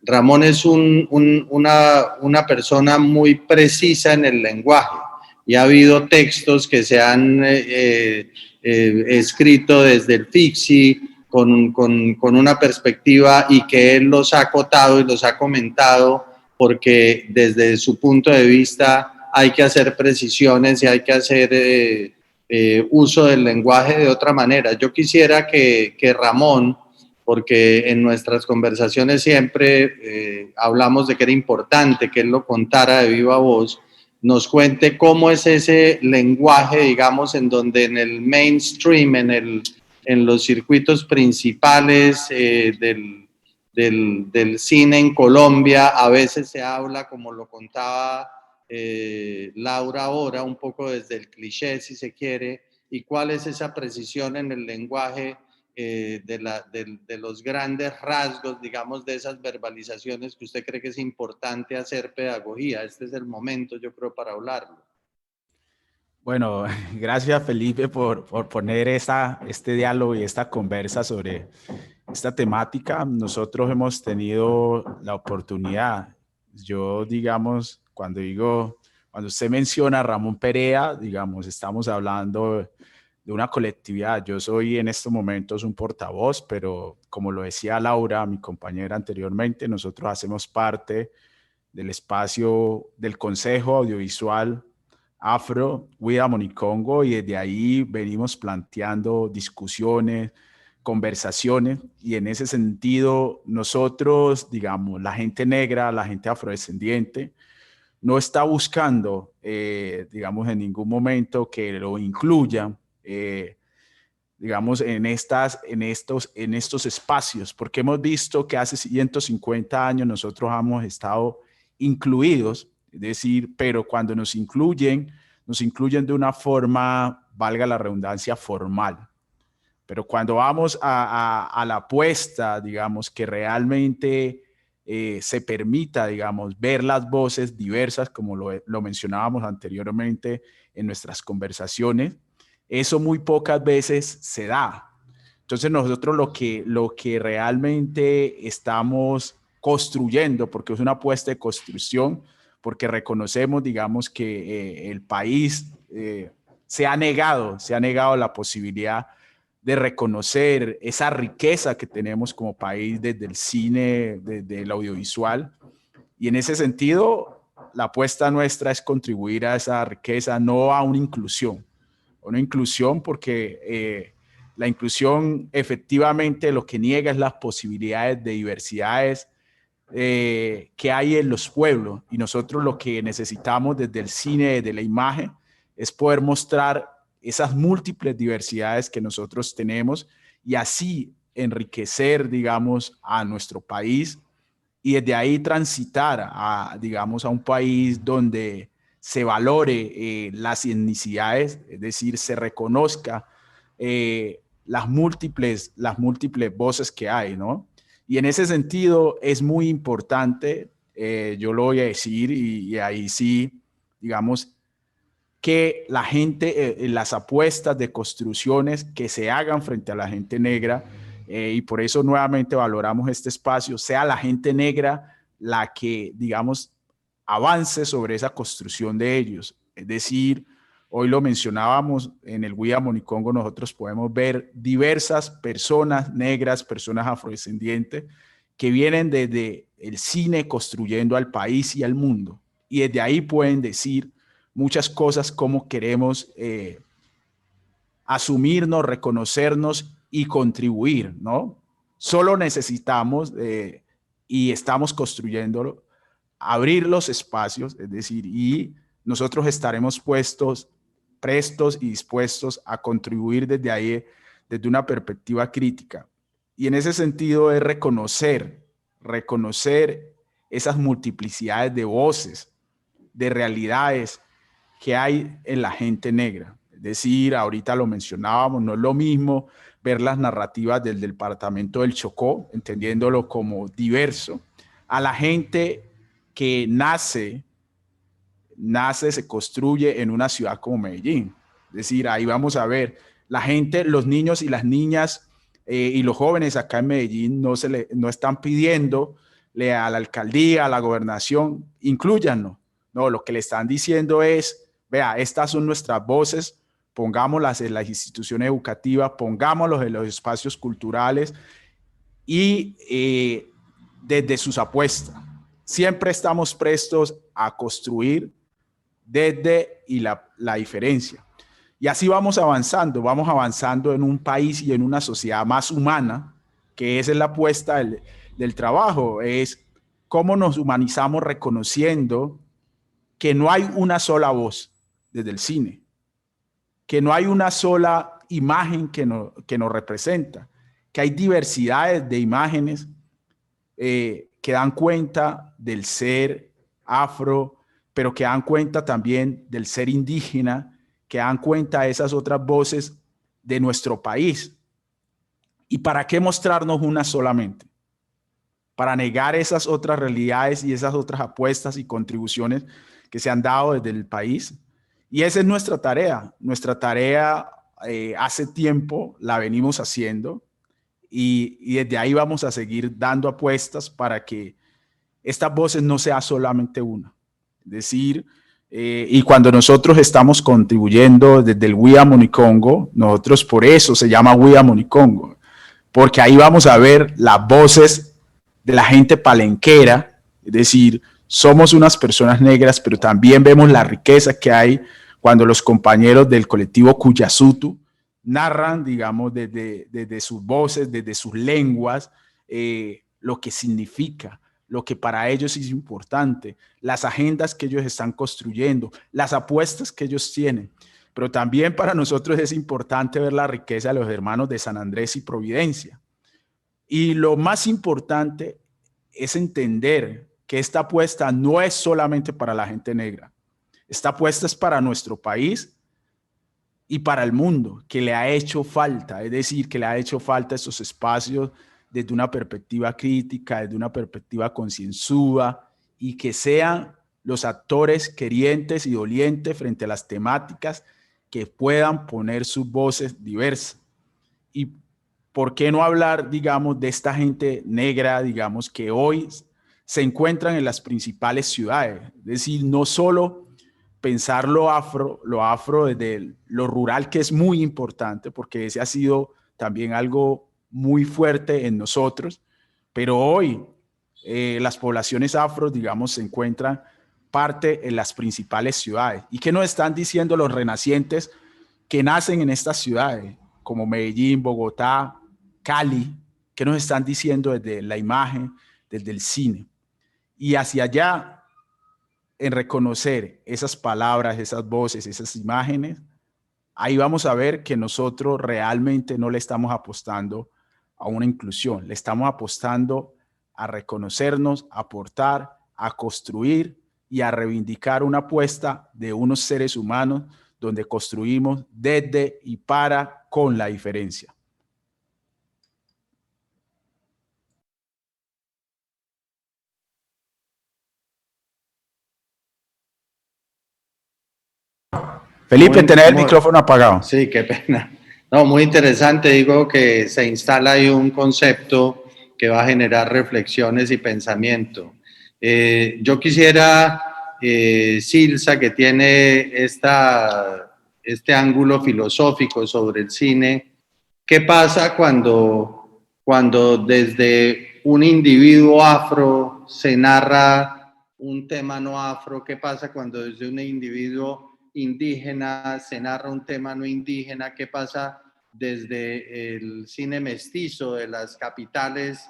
Ramón es una persona muy precisa en el lenguaje, y ha habido textos que se han escrito desde el FICSI con una perspectiva, y que él los ha acotado y los ha comentado, porque desde su punto de vista hay que hacer precisiones y hay que hacer uso del lenguaje de otra manera. Yo quisiera que Ramón, porque en nuestras conversaciones siempre hablamos de que era importante que él lo contara de viva voz, nos cuente cómo es ese lenguaje, digamos, en donde en el mainstream, en los circuitos principales del cine en Colombia, a veces se habla, como lo contaba Laura ahora, un poco desde el cliché, si se quiere, y cuál es esa precisión en el lenguaje de los grandes rasgos, digamos, de esas verbalizaciones que usted cree que es importante hacer pedagogía. Este es el momento, yo creo, para hablarlo. Bueno, gracias Felipe por poner este diálogo y esta conversa sobre esta temática. Nosotros hemos tenido la oportunidad, yo digamos, cuando usted menciona a Ramón Perea, digamos, estamos hablando de una colectividad. Yo soy en estos momentos un portavoz, pero como lo decía Laura, mi compañera anteriormente, nosotros hacemos parte del espacio del Consejo Audiovisual Afro Huida Monicongo, y desde ahí venimos planteando discusiones, conversaciones, y en ese sentido nosotros, digamos, la gente negra, la gente afrodescendiente, no está buscando, digamos, en ningún momento que lo incluyan, digamos, en estos espacios, porque hemos visto que hace 150 años nosotros hemos estado incluidos, es decir, pero cuando nos incluyen de una forma, valga la redundancia, formal. Pero cuando vamos a la apuesta, digamos, que realmente se permita, digamos, ver las voces diversas, como lo mencionábamos anteriormente en nuestras conversaciones, eso muy pocas veces se da. Entonces nosotros lo que realmente estamos construyendo, porque es una apuesta de construcción, porque reconocemos, digamos, que el país se ha negado la posibilidad de reconocer esa riqueza que tenemos como país desde el cine, desde el audiovisual. Y en ese sentido, la apuesta nuestra es contribuir a esa riqueza, no a una inclusión. Una inclusión porque la inclusión efectivamente lo que niega es las posibilidades de diversidades que hay en los pueblos, y nosotros lo que necesitamos desde el cine, desde la imagen, es poder mostrar esas múltiples diversidades que nosotros tenemos y así enriquecer, digamos, a nuestro país y desde ahí transitar a, digamos, a un país donde se valore las etnicidades, es decir, se reconozca las múltiples voces que hay, ¿no? Y en ese sentido es muy importante, yo lo voy a decir, y ahí sí, digamos, que la gente, las apuestas de construcciones que se hagan frente a la gente negra, y por eso nuevamente valoramos este espacio, sea la gente negra la que, digamos, avance sobre esa construcción de ellos. Es decir, hoy lo mencionábamos en el Guía Monicongo, nosotros podemos ver diversas personas negras, personas afrodescendientes, que vienen desde el cine construyendo al país y al mundo. Y desde ahí pueden decir muchas cosas como queremos asumirnos, reconocernos y contribuir, ¿no? Solo necesitamos, y estamos construyéndolo, abrir los espacios, es decir, y nosotros estaremos prestos y dispuestos a contribuir desde ahí, desde una perspectiva crítica. Y en ese sentido es reconocer esas multiplicidades de voces, de realidades que hay en la gente negra. Es decir, ahorita lo mencionábamos, no es lo mismo ver las narrativas del departamento del Chocó, entendiéndolo como diverso, a la gente que nace, se construye en una ciudad como Medellín. Es decir, ahí vamos a ver la gente, los niños y las niñas y los jóvenes acá en Medellín no están pidiéndole a la alcaldía, a la gobernación, inclúyannos. No, lo que le están diciendo es, vea, estas son nuestras voces, pongámoslas en las instituciones educativas, pongámoslos en los espacios culturales y desde sus apuestas. Siempre estamos prestos a construir desde y la diferencia. Y así vamos avanzando en un país y en una sociedad más humana, que esa es la apuesta del trabajo, es cómo nos humanizamos reconociendo que no hay una sola voz desde el cine, que no hay una sola imagen que nos representa, que hay diversidades de imágenes que dan cuenta del ser afro, pero que dan cuenta también del ser indígena, que dan cuenta de esas otras voces de nuestro país. ¿Y para qué mostrarnos una solamente? Para negar esas otras realidades y esas otras apuestas y contribuciones que se han dado desde el país. Y esa es nuestra tarea. Nuestra tarea hace tiempo la venimos haciendo y desde ahí vamos a seguir dando apuestas para que estas voces no sea solamente una. Es decir, y cuando nosotros estamos contribuyendo desde el Guía Monicongo, nosotros por eso se llama Guía Monicongo, porque ahí vamos a ver las voces de la gente palenquera, es decir, somos unas personas negras, pero también vemos la riqueza que hay cuando los compañeros del colectivo Cuyasutu narran, digamos, desde sus voces, desde sus lenguas, lo que significa, lo que para ellos es importante, las agendas que ellos están construyendo, las apuestas que ellos tienen. Pero también para nosotros es importante ver la riqueza de los hermanos de San Andrés y Providencia. Y lo más importante es entender que esta apuesta no es solamente para la gente negra. Esta apuesta es para nuestro país y para el mundo, que le ha hecho falta, es decir, que le ha hecho falta esos espacios desde una perspectiva crítica, desde una perspectiva concienzuda, y que sean los actores querientes y dolientes frente a las temáticas que puedan poner sus voces diversas. Y ¿por qué no hablar, digamos, de esta gente negra, digamos, que hoy se encuentran en las principales ciudades? Es decir, no solo pensar lo afro desde lo rural, que es muy importante, porque ese ha sido también algo muy fuerte en nosotros, pero hoy las poblaciones afro, digamos, se encuentran parte en las principales ciudades. ¿Y qué nos están diciendo los renacientes que nacen en estas ciudades, como Medellín, Bogotá, Cali? ¿Qué nos están diciendo desde la imagen, desde el cine? Y hacia allá, en reconocer esas palabras, esas voces, esas imágenes, ahí vamos a ver que nosotros realmente no le estamos apostando a una inclusión, le estamos apostando a reconocernos, a aportar, a construir y a reivindicar una apuesta de unos seres humanos donde construimos desde y para con la diferencia. Felipe, tenés el micrófono apagado. Sí, qué pena. No, muy interesante. Digo que se instala ahí un concepto que va a generar reflexiones y pensamiento. Yo quisiera, Silsa, que tiene este ángulo filosófico sobre el cine, ¿qué pasa cuando desde un individuo afro se narra un tema no afro? ¿Qué pasa cuando desde un individuo indígena se narra un tema no indígena? ¿Qué pasa desde el cine mestizo de las capitales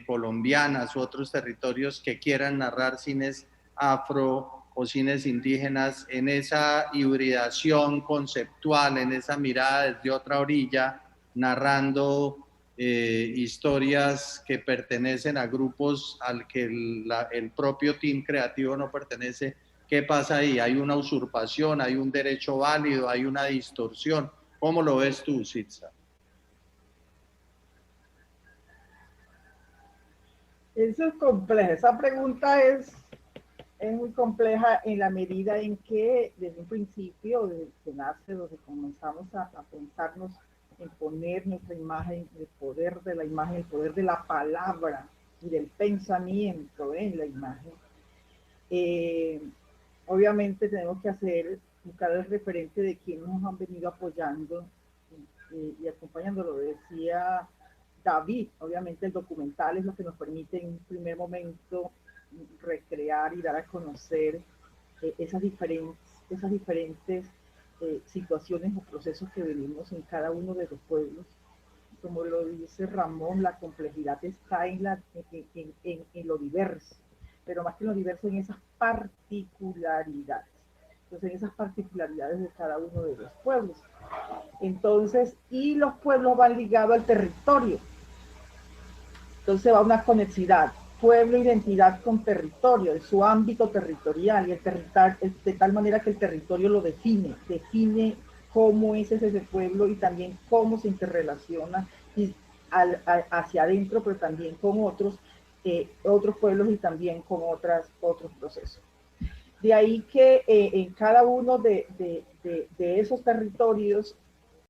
colombianas u otros territorios que quieran narrar cines afro o cines indígenas, en esa hibridación conceptual, en esa mirada desde otra orilla, narrando historias que pertenecen a grupos al que el propio team creativo no pertenece? ¿Qué pasa ahí? ¿Hay una usurpación? ¿Hay un derecho válido? ¿Hay una distorsión? ¿Cómo lo ves tú, Silsa? Eso es complejo. Esa pregunta es muy compleja en la medida en que desde un principio, desde que nace, donde comenzamos a pensarnos en poner nuestra imagen, el poder de la imagen, el poder de la palabra y del pensamiento en la imagen. Obviamente tenemos que buscar el referente de quienes nos han venido apoyando y acompañando. Lo decía David, obviamente el documental es lo que nos permite en un primer momento recrear y dar a conocer esas diferentes situaciones o procesos que vivimos en cada uno de los pueblos. Como lo dice Ramón, la complejidad está en lo diverso, pero más que en lo diverso, en esas particularidades. Entonces, en esas particularidades de cada uno de los pueblos. Entonces, y los pueblos van ligados al territorio. Entonces va una conexidad, pueblo, identidad con territorio, de su ámbito territorial, y de tal manera que el territorio lo define cómo es ese pueblo y también cómo se interrelaciona hacia adentro, pero también con otros pueblos y también con otros procesos. De ahí que en cada uno de esos territorios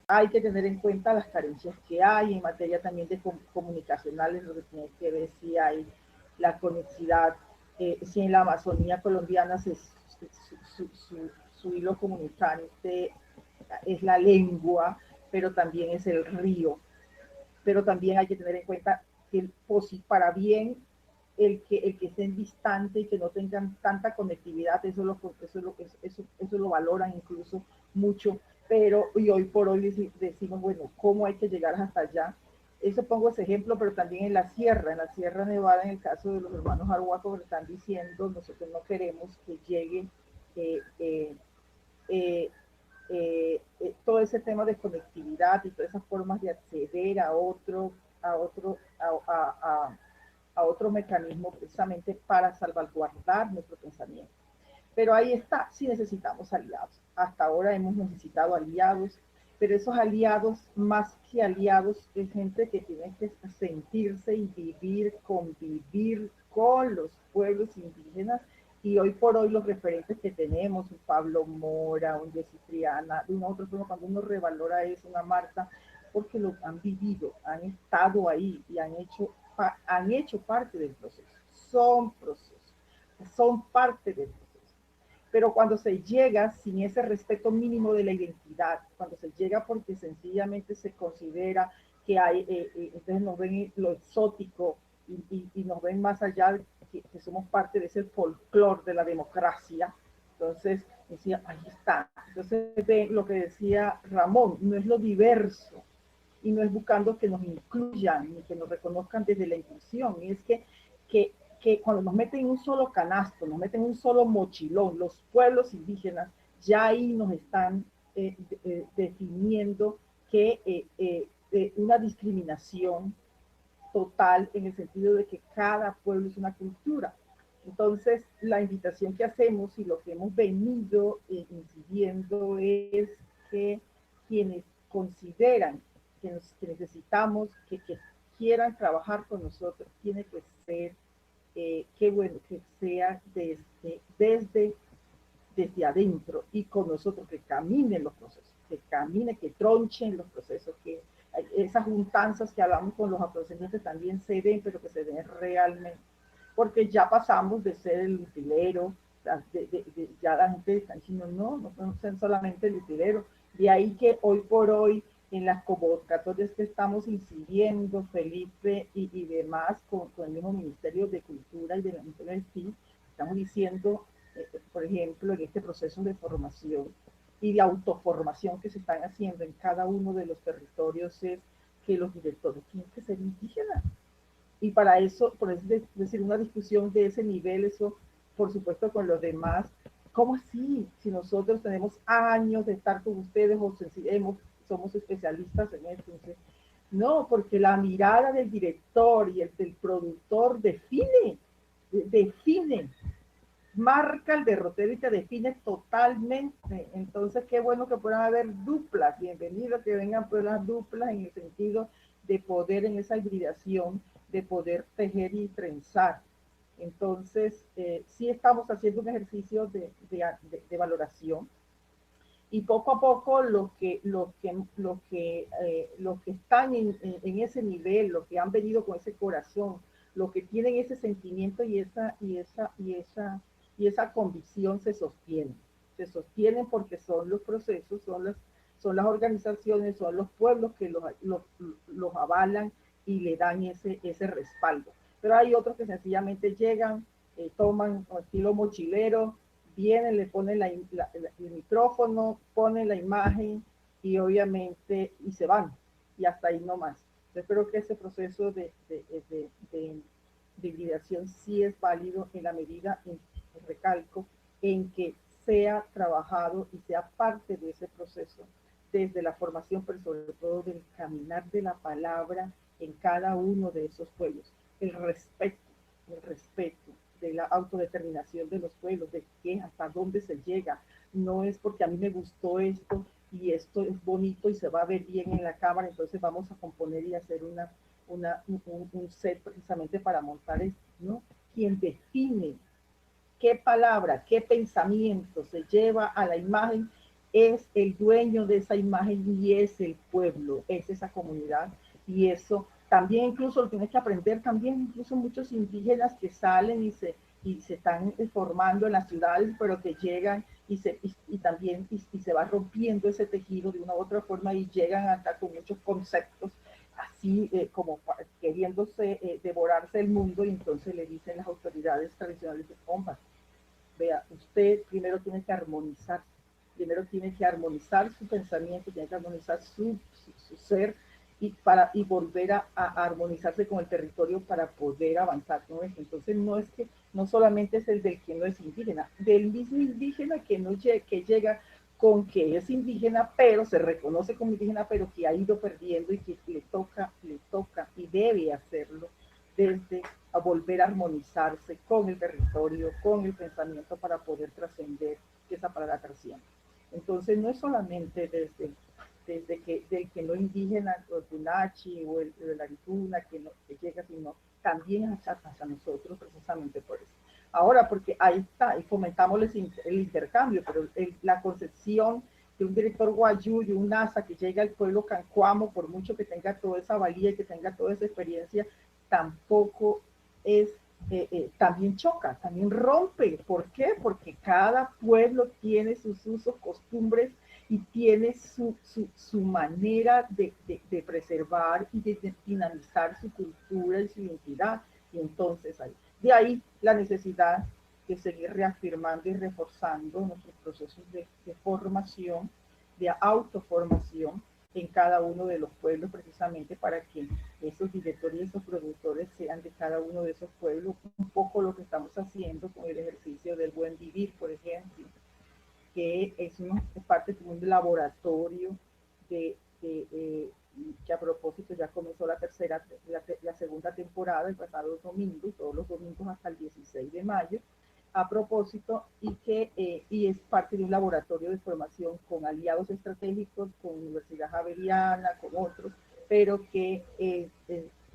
hay que tener en cuenta las carencias que hay en materia también de comunicacionales, lo que tiene que ver si hay la conectividad, si en la Amazonía colombiana su hilo comunicante es la lengua, pero también es el río. Pero también hay que tener en cuenta que para bien el que estén distantes y que no tengan tanta conectividad, eso lo valoran incluso mucho, pero y hoy por hoy decimos, bueno, ¿cómo hay que llegar hasta allá? Eso pongo ese ejemplo, pero también en la Sierra Nevada, en el caso de los hermanos Arhuaco, están diciendo, nosotros no queremos que llegue todo ese tema de conectividad y todas esas formas de acceder a otro mecanismo precisamente para salvaguardar nuestro pensamiento. Pero ahí está, sí necesitamos aliados. Hasta ahora hemos necesitado aliados, pero esos aliados, más que aliados, es gente que tiene que sentirse y convivir con los pueblos indígenas. Y hoy por hoy los referentes que tenemos, un Pablo Mora, un Jessy Triana, de una otra forma, cuando uno revalora eso, una Marta, porque lo han vivido, han estado ahí y han hecho parte del proceso. Son procesos, son parte del proceso. Pero cuando se llega sin ese respeto mínimo de la identidad, cuando se llega porque sencillamente se considera que hay, entonces nos ven lo exótico, y nos ven más allá de que somos parte de ese folclore de la democracia. Entonces, decía, ahí está. Entonces, ve lo que decía Ramón, no es lo diverso y no es buscando que nos incluyan ni que nos reconozcan desde la inclusión, es que cuando nos meten en un solo canasto, nos meten en un solo mochilón, los pueblos indígenas, ya ahí nos están definiendo que una discriminación total en el sentido de que cada pueblo es una cultura. Entonces, la invitación que hacemos y lo que hemos venido incidiendo es que quienes consideran que necesitamos, que quieran trabajar con nosotros, tiene que ser, qué bueno, que sea desde adentro y con nosotros, que caminen los procesos, que camine, que tronchen los procesos, que esas juntanzas que hablamos con los afrodescendientes también se den, pero que se den realmente, porque ya pasamos de ser el utilero, ya la gente está diciendo, no ser solamente el utilero, de ahí que hoy por hoy en las convocatorias que estamos incidiendo, Felipe y demás, con el mismo Ministerio de Cultura y del Ministerio de Estilo, estamos diciendo, por ejemplo, en este proceso de formación y de autoformación que se están haciendo en cada uno de los territorios, es que los directores tienen que ser indígenas. Y para eso, por decir, una discusión de ese nivel, eso, por supuesto, con los demás, ¿cómo así? Si nosotros tenemos años de estar con ustedes o somos especialistas en esto. Entonces, no, porque la mirada del director y el del productor define, marca el derrotero y te define totalmente. Entonces, qué bueno que puedan haber duplas. Bienvenido que vengan pues las duplas en el sentido de poder en esa hibridación, de poder tejer y trenzar. Entonces, sí estamos haciendo un ejercicio de valoración y poco a poco los que están en ese nivel, los que han venido con ese corazón, los que tienen ese sentimiento y esa convicción se sostienen porque son los procesos, son las organizaciones, son los pueblos que los avalan y le dan ese respaldo. Pero hay otros que sencillamente llegan, toman estilo mochilero, vienen, le ponen el micrófono, ponen la imagen y obviamente y se van y hasta ahí no más. Yo creo que ese proceso de hibridación sí es válido en la medida, recalco, en que sea trabajado y sea parte de ese proceso desde la formación, pero sobre todo del caminar de la palabra en cada uno de esos pueblos. El respeto de la autodeterminación de los pueblos, de qué, hasta dónde se llega. No es porque a mí me gustó esto y esto es bonito y se va a ver bien en la cámara, entonces vamos a componer y hacer un set precisamente para montar esto, ¿no? Quien define qué palabra, qué pensamiento se lleva a la imagen es el dueño de esa imagen y es el pueblo, es esa comunidad. Y eso también incluso lo tienes que aprender también, incluso muchos indígenas que salen y se están formando en las ciudades, pero que llegan también se va rompiendo ese tejido de una u otra forma y llegan hasta con muchos conceptos así como queriéndose devorarse el mundo, y entonces le dicen las autoridades tradicionales de Pomba, vea, usted primero tiene que armonizar su pensamiento, tiene que armonizar su ser y volver a armonizarse con el territorio para poder avanzar, ¿no? Entonces no solamente es el del que no es indígena, del mismo indígena que llega con que es indígena, pero se reconoce como indígena, pero que ha ido perdiendo y que le toca y debe hacerlo desde a volver a armonizarse con el territorio, con el pensamiento para poder trascender esa palabra trasciende. Entonces no es solamente del que no indígena, o el Tunachi o el Arituna que llega, sino también hacia nosotros precisamente por eso. Ahora, porque ahí está, y fomentamos el intercambio, pero la concepción de un director guayú y un NASA que llega al pueblo cancuamo, por mucho que tenga toda esa valía y que tenga toda esa experiencia, tampoco es, también choca, también rompe. ¿Por qué? Porque cada pueblo tiene sus usos, costumbres y tiene su manera de preservar y de dinamizar su cultura y su identidad. Y entonces de ahí la necesidad de seguir reafirmando y reforzando nuestros procesos de formación, de autoformación en cada uno de los pueblos, precisamente para que esos directores y esos productores sean de cada uno de esos pueblos. Un poco lo que estamos haciendo con el ejercicio del buen vivir, por ejemplo, que es parte de un laboratorio que a propósito ya comenzó la segunda temporada el pasado domingo, todos los domingos hasta el 16 de mayo, a propósito, y es parte de un laboratorio de formación con aliados estratégicos, con Universidad Javeriana, con otros, pero que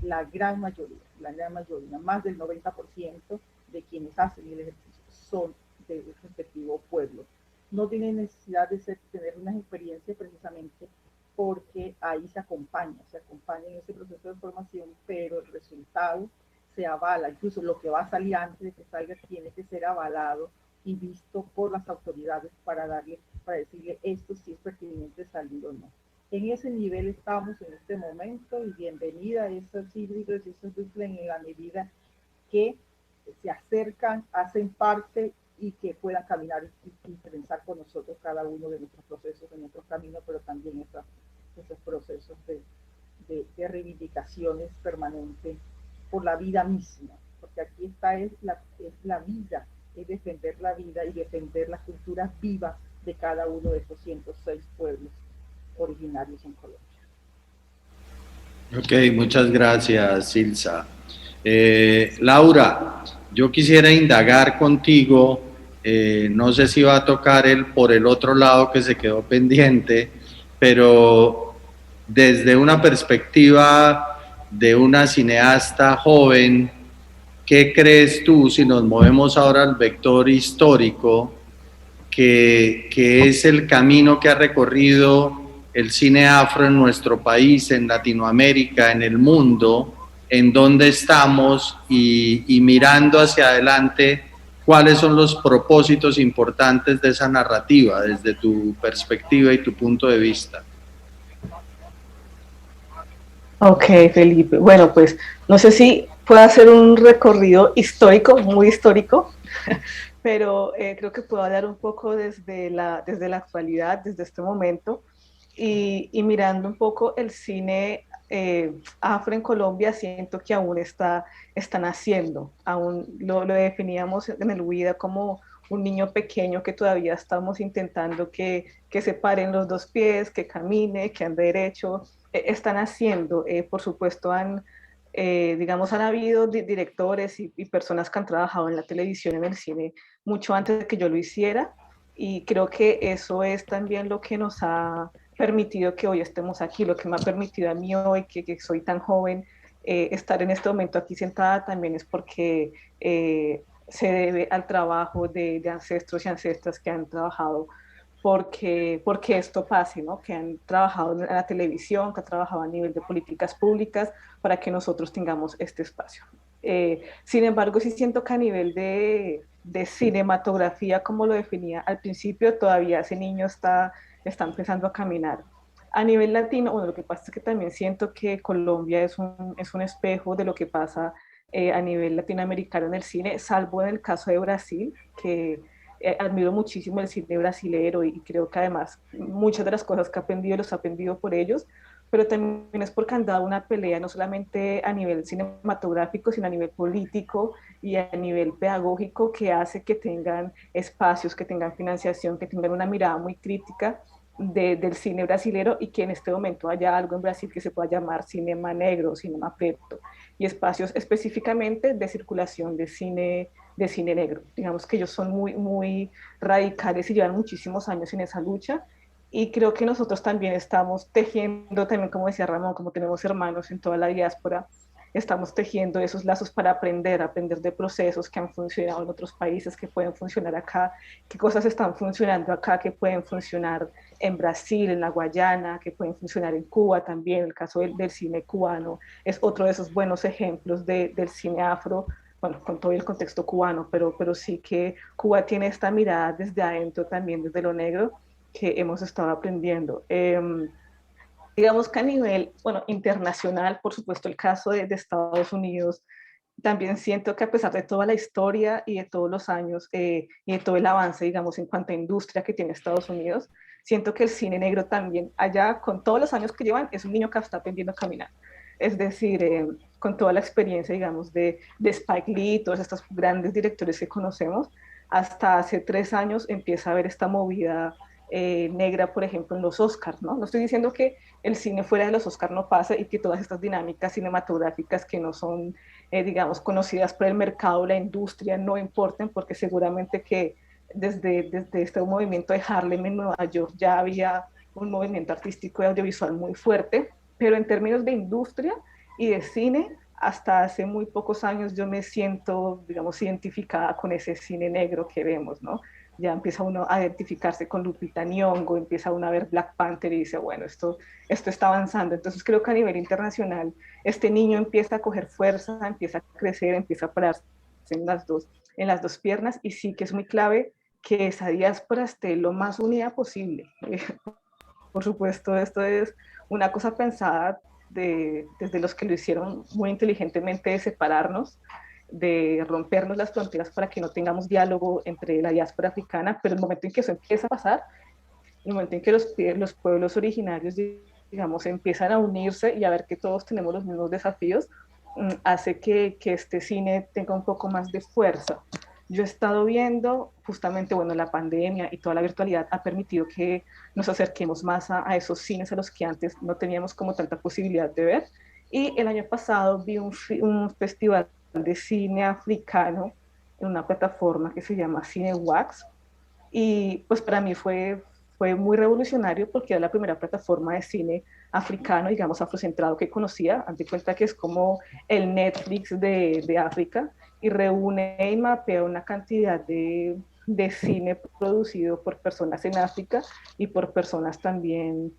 la gran mayoría, más del 90% de quienes hacen el ejercicio son del respectivo pueblo. No tienen necesidad de tener una experiencia precisamente porque ahí se acompaña en ese proceso de formación, pero el resultado se avala, incluso lo que va a salir antes de que salga tiene que ser avalado y visto por las autoridades para decirle esto si es pertinente salir o no. En ese nivel estamos en este momento y bienvenida a esos híbridos y esos duples en la medida que se acercan, hacen parte y que puedan caminar y pensar con nosotros cada uno de nuestros procesos, de nuestros caminos, pero también esos procesos de reivindicaciones permanentes por la vida misma, porque aquí es la vida, es defender la vida y defender las culturas vivas de cada uno de estos 106 pueblos originarios en Colombia. Ok, muchas gracias, Silsa. Laura, yo quisiera indagar contigo, no sé si va a tocar por el otro lado que se quedó pendiente, pero desde una perspectiva de una cineasta joven, ¿qué crees tú, si nos movemos ahora al vector histórico, que es el camino que ha recorrido el cine afro en nuestro país, en Latinoamérica, en el mundo, en dónde estamos y mirando hacia adelante, cuáles son los propósitos importantes de esa narrativa desde tu perspectiva y tu punto de vista? Ok, Felipe. Bueno, pues no sé si puedo hacer un recorrido histórico, muy histórico, pero creo que puedo hablar un poco desde la actualidad, desde este momento, y mirando un poco el cine afro en Colombia, siento que aún está naciendo, aún lo definíamos en el Huida como un niño pequeño que todavía estamos intentando que se paren los dos pies, que camine, que ande derecho, están haciendo, por supuesto digamos, han habido directores y personas que han trabajado en la televisión, en el cine, mucho antes de que yo lo hiciera, y creo que eso es también lo que nos ha permitido que hoy estemos aquí, lo que me ha permitido a mí hoy, que soy tan joven, estar en este momento aquí sentada también es porque se debe al trabajo de ancestros y ancestras que han trabajado porque esto pase, ¿no? Que han trabajado en la televisión, que han trabajado a nivel de políticas públicas para que nosotros tengamos este espacio. Sin embargo, sí siento que a nivel de cinematografía, como lo definía al principio, todavía ese niño está empezando a caminar. A nivel latino, bueno, lo que pasa es que también siento que Colombia es un espejo de lo que pasa a nivel latinoamericano en el cine, salvo en el caso de Brasil, que admiro muchísimo el cine brasilero y creo que además muchas de las cosas que he aprendido los he aprendido por ellos, pero también es porque han dado una pelea no solamente a nivel cinematográfico, sino a nivel político y a nivel pedagógico que hace que tengan espacios, que tengan financiación, que tengan una mirada muy crítica del cine brasilero y que en este momento haya algo en Brasil que se pueda llamar cinema negro, cinema preto, y espacios específicamente de circulación de cine negro. Digamos que ellos son muy radicales y llevan muchísimos años en esa lucha, y creo que nosotros también estamos tejiendo, también como decía Ramón, como tenemos hermanos en toda la diáspora, estamos tejiendo esos lazos para aprender de procesos que han funcionado en otros países, que pueden funcionar acá, qué cosas están funcionando acá, que pueden funcionar en Brasil, en la Guayana, que pueden funcionar en Cuba también. El caso del cine cubano es otro de esos buenos ejemplos del cine afro, bueno, con todo el contexto cubano, pero sí que Cuba tiene esta mirada desde adentro también, desde lo negro, que hemos estado aprendiendo. Digamos que a nivel, bueno, internacional, por supuesto, el caso de Estados Unidos también siento que a pesar de toda la historia y de todos los años y de todo el avance, digamos, en cuanto a industria que tiene Estados Unidos, siento que el cine negro también, allá con todos los años que llevan, es un niño que está aprendiendo a caminar. Es decir, con toda la experiencia, digamos, de Spike Lee, todos estos grandes directores que conocemos, hasta hace 3 años empieza a haber esta movida negra, por ejemplo, en los Oscars, ¿no? No estoy diciendo que el cine fuera de los Oscars no pase y que todas estas dinámicas cinematográficas que no son, digamos, conocidas por el mercado, la industria, no importen, porque seguramente que desde este movimiento de Harlem en Nueva York ya había un movimiento artístico y audiovisual muy fuerte, pero en términos de industria y de cine, hasta hace muy pocos años yo me siento, digamos, identificada con ese cine negro que vemos, ¿no? Ya empieza uno a identificarse con Lupita Nyong'o, empieza uno a ver Black Panther y dice, bueno, esto está avanzando. Entonces creo que a nivel internacional este niño empieza a coger fuerza, empieza a crecer, empieza a pararse en las dos piernas, y sí que es muy clave que esa diáspora esté lo más unida posible. Por supuesto, esto es una cosa pensada desde los que lo hicieron muy inteligentemente, de separarnos, de rompernos las fronteras para que no tengamos diálogo entre la diáspora africana, pero el momento en que eso empieza a pasar, el momento en que los pueblos originarios, digamos, empiezan a unirse y a ver que todos tenemos los mismos desafíos, hace que este cine tenga un poco más de fuerza. Yo he estado viendo, justamente, bueno, la pandemia y toda la virtualidad ha permitido que nos acerquemos más a esos cines a los que antes no teníamos como tanta posibilidad de ver. Y el año pasado vi un festival de cine africano en una plataforma que se llama Cinewax, y pues para mí fue muy revolucionario porque era la primera plataforma de cine africano, digamos, afrocentrado que conocía. Haz de cuenta que es como el Netflix de África, y reúne y mapea una cantidad de cine producido por personas en África y por personas también,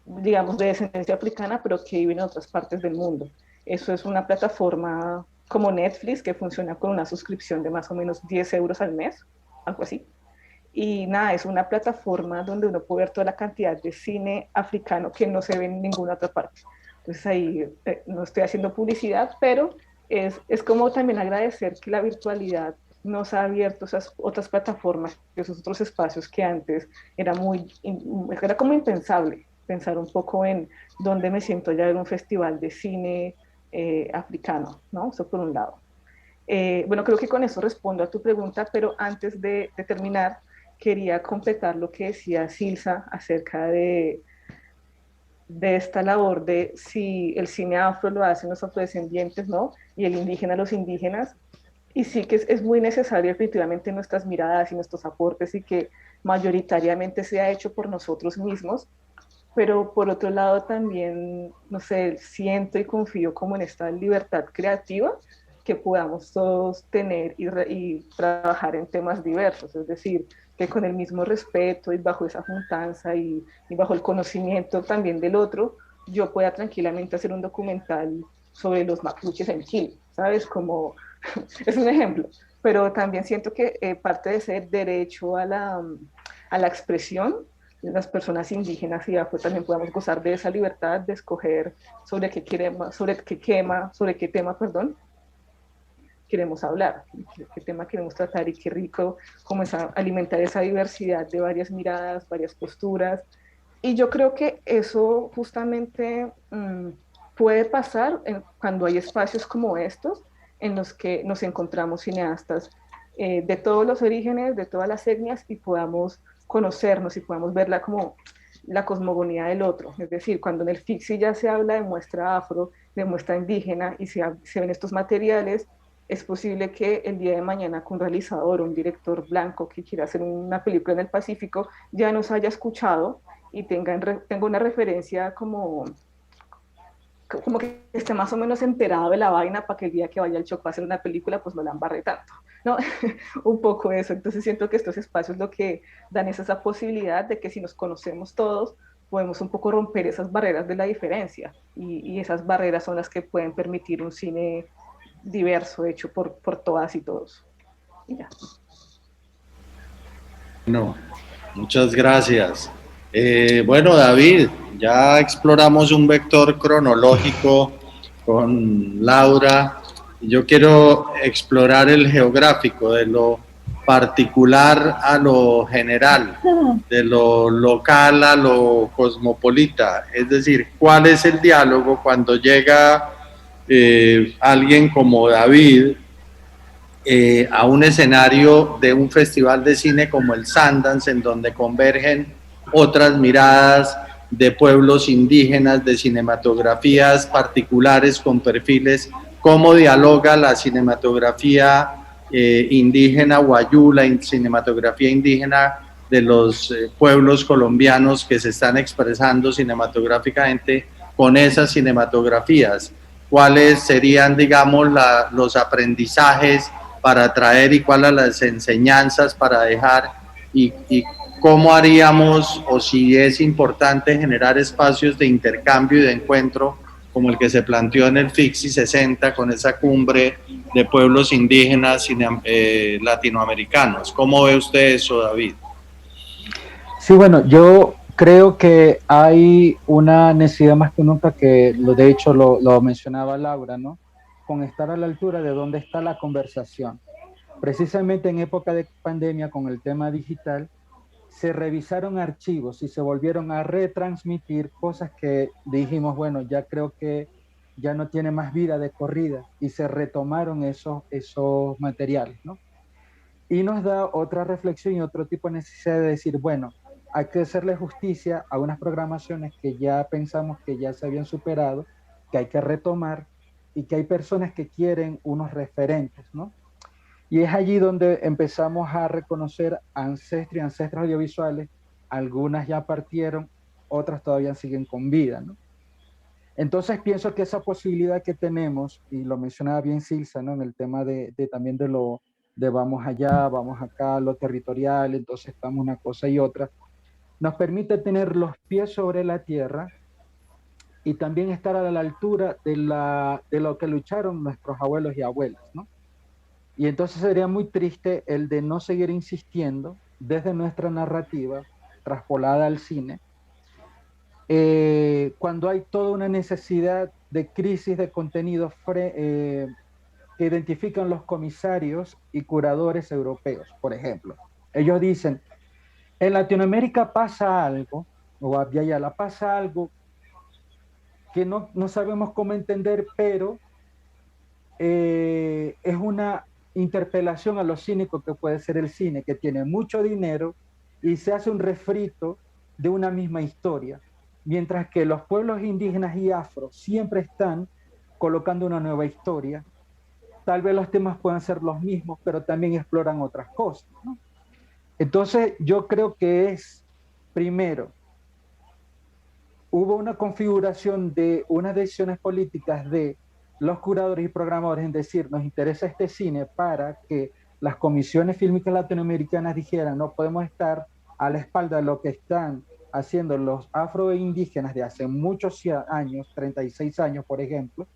digamos, de descendencia africana, pero que viven en otras partes del mundo. Eso es una plataforma como Netflix que funciona con una suscripción de más o menos 10 euros al mes, algo así. Y nada, es una plataforma donde uno puede ver toda la cantidad de cine africano que no se ve en ninguna otra parte. Entonces ahí no estoy haciendo publicidad, pero es como también agradecer que la virtualidad nos ha abierto esas otras plataformas, esos otros espacios que antes era como impensable pensar un poco en dónde me siento ya en un festival de cine africano, ¿no? Eso por un lado. Bueno, creo que con eso respondo a tu pregunta, pero antes de terminar, quería completar lo que decía Silsa acerca de esta labor de si el cine afro lo hacen los afrodescendientes, ¿no? Y el indígena los indígenas. Y sí que es muy necesario efectivamente nuestras miradas y nuestros aportes, y que mayoritariamente sea hecho por nosotros mismos. Pero por otro lado también, no sé, siento y confío como en esta libertad creativa que podamos todos tener y trabajar en temas diversos, es decir, que con el mismo respeto y bajo esa juntanza y bajo el conocimiento también del otro, yo pueda tranquilamente hacer un documental sobre los mapuches en Chile, ¿sabes? Como, es un ejemplo, pero también siento que parte de ese derecho a la expresión, las personas indígenas y afro también podamos gozar de esa libertad de escoger sobre qué tema, queremos hablar, qué tema queremos tratar, y qué rico como alimentar esa diversidad de varias miradas, varias posturas. Y yo creo que eso justamente puede pasar cuando hay espacios como estos en los que nos encontramos cineastas de todos los orígenes, de todas las etnias, y podamos conocernos y podamos verla como la cosmogonía del otro. Es decir, cuando en el FICSI ya se habla de muestra afro, de muestra indígena, y se ven estos materiales, es posible que el día de mañana con un realizador o un director blanco que quiera hacer una película en el Pacífico ya nos haya escuchado y tenga una referencia como que esté más o menos enterado de la vaina, para que el día que vaya al Chocó a hacer una película pues no la embarre tanto, ¿no? Un poco eso. Entonces siento que estos espacios lo que dan es esa posibilidad de que si nos conocemos todos podemos un poco romper esas barreras de la diferencia, y esas barreras son las que pueden permitir un cine diverso, hecho por todas y todos. Y ya. Bueno, muchas gracias. Bueno, David, ya exploramos un vector cronológico con Laura Yo quiero explorar el geográfico, de lo particular a lo general, de lo local a lo cosmopolita. Es decir, ¿cuál es el diálogo cuando llega alguien como David a un escenario de un festival de cine como el Sundance, en donde convergen otras miradas de pueblos indígenas, de cinematografías particulares con perfiles? ¿Cómo dialoga la cinematografía indígena wayú, la cinematografía indígena de los pueblos colombianos que se están expresando cinematográficamente con esas cinematografías? ¿Cuáles serían, digamos, los aprendizajes para traer y cuáles las enseñanzas para dejar, y cómo haríamos, o si es importante generar espacios de intercambio y de encuentro como el que se planteó en el FICSI 60 con esa cumbre de pueblos indígenas latinoamericanos? ¿Cómo ve usted eso, David? Sí, bueno, yo creo que hay una necesidad más que nunca, que de hecho lo mencionaba Laura, ¿no? Con estar a la altura de dónde está la conversación. Precisamente en época de pandemia, con el tema digital, se revisaron archivos y se volvieron a retransmitir cosas que dijimos, bueno, ya creo que ya no tiene más vida de corrida, y se retomaron esos materiales, ¿no? Y nos da otra reflexión y otro tipo de necesidad de decir, bueno, hay que hacerle justicia a unas programaciones que ya pensamos que ya se habían superado, que hay que retomar, y que hay personas que quieren unos referentes, ¿no? Y es allí donde empezamos a reconocer ancestras audiovisuales. Algunas ya partieron, otras todavía siguen con vida, ¿no? Entonces pienso que esa posibilidad que tenemos, y lo mencionaba bien Silsa, ¿no? En el tema también de vamos allá, vamos acá, lo territorial, entonces estamos una cosa y otra, nos permite tener los pies sobre la tierra y también estar a la altura de lo que lucharon nuestros abuelos y abuelas, ¿no? Y entonces sería muy triste el de no seguir insistiendo desde nuestra narrativa traspolada al cine, cuando hay toda una necesidad de crisis de contenido que identifican los comisarios y curadores europeos, por ejemplo. Ellos dicen, en Latinoamérica pasa algo, o a Yala pasa algo que no sabemos cómo entender, pero es una interpelación a lo cínico que puede ser el cine, que tiene mucho dinero y se hace un refrito de una misma historia, mientras que los pueblos indígenas y afro siempre están colocando una nueva historia. Tal vez los temas puedan ser los mismos, pero también exploran otras cosas, ¿no? Entonces yo creo que primero, hubo una configuración de unas decisiones políticas de los curadores y programadores en decir, nos interesa este cine, para que las comisiones fílmicas latinoamericanas dijeran, no podemos estar a la espalda de lo que están haciendo los afroindígenas de hace muchos años, 36 años, por ejemplo,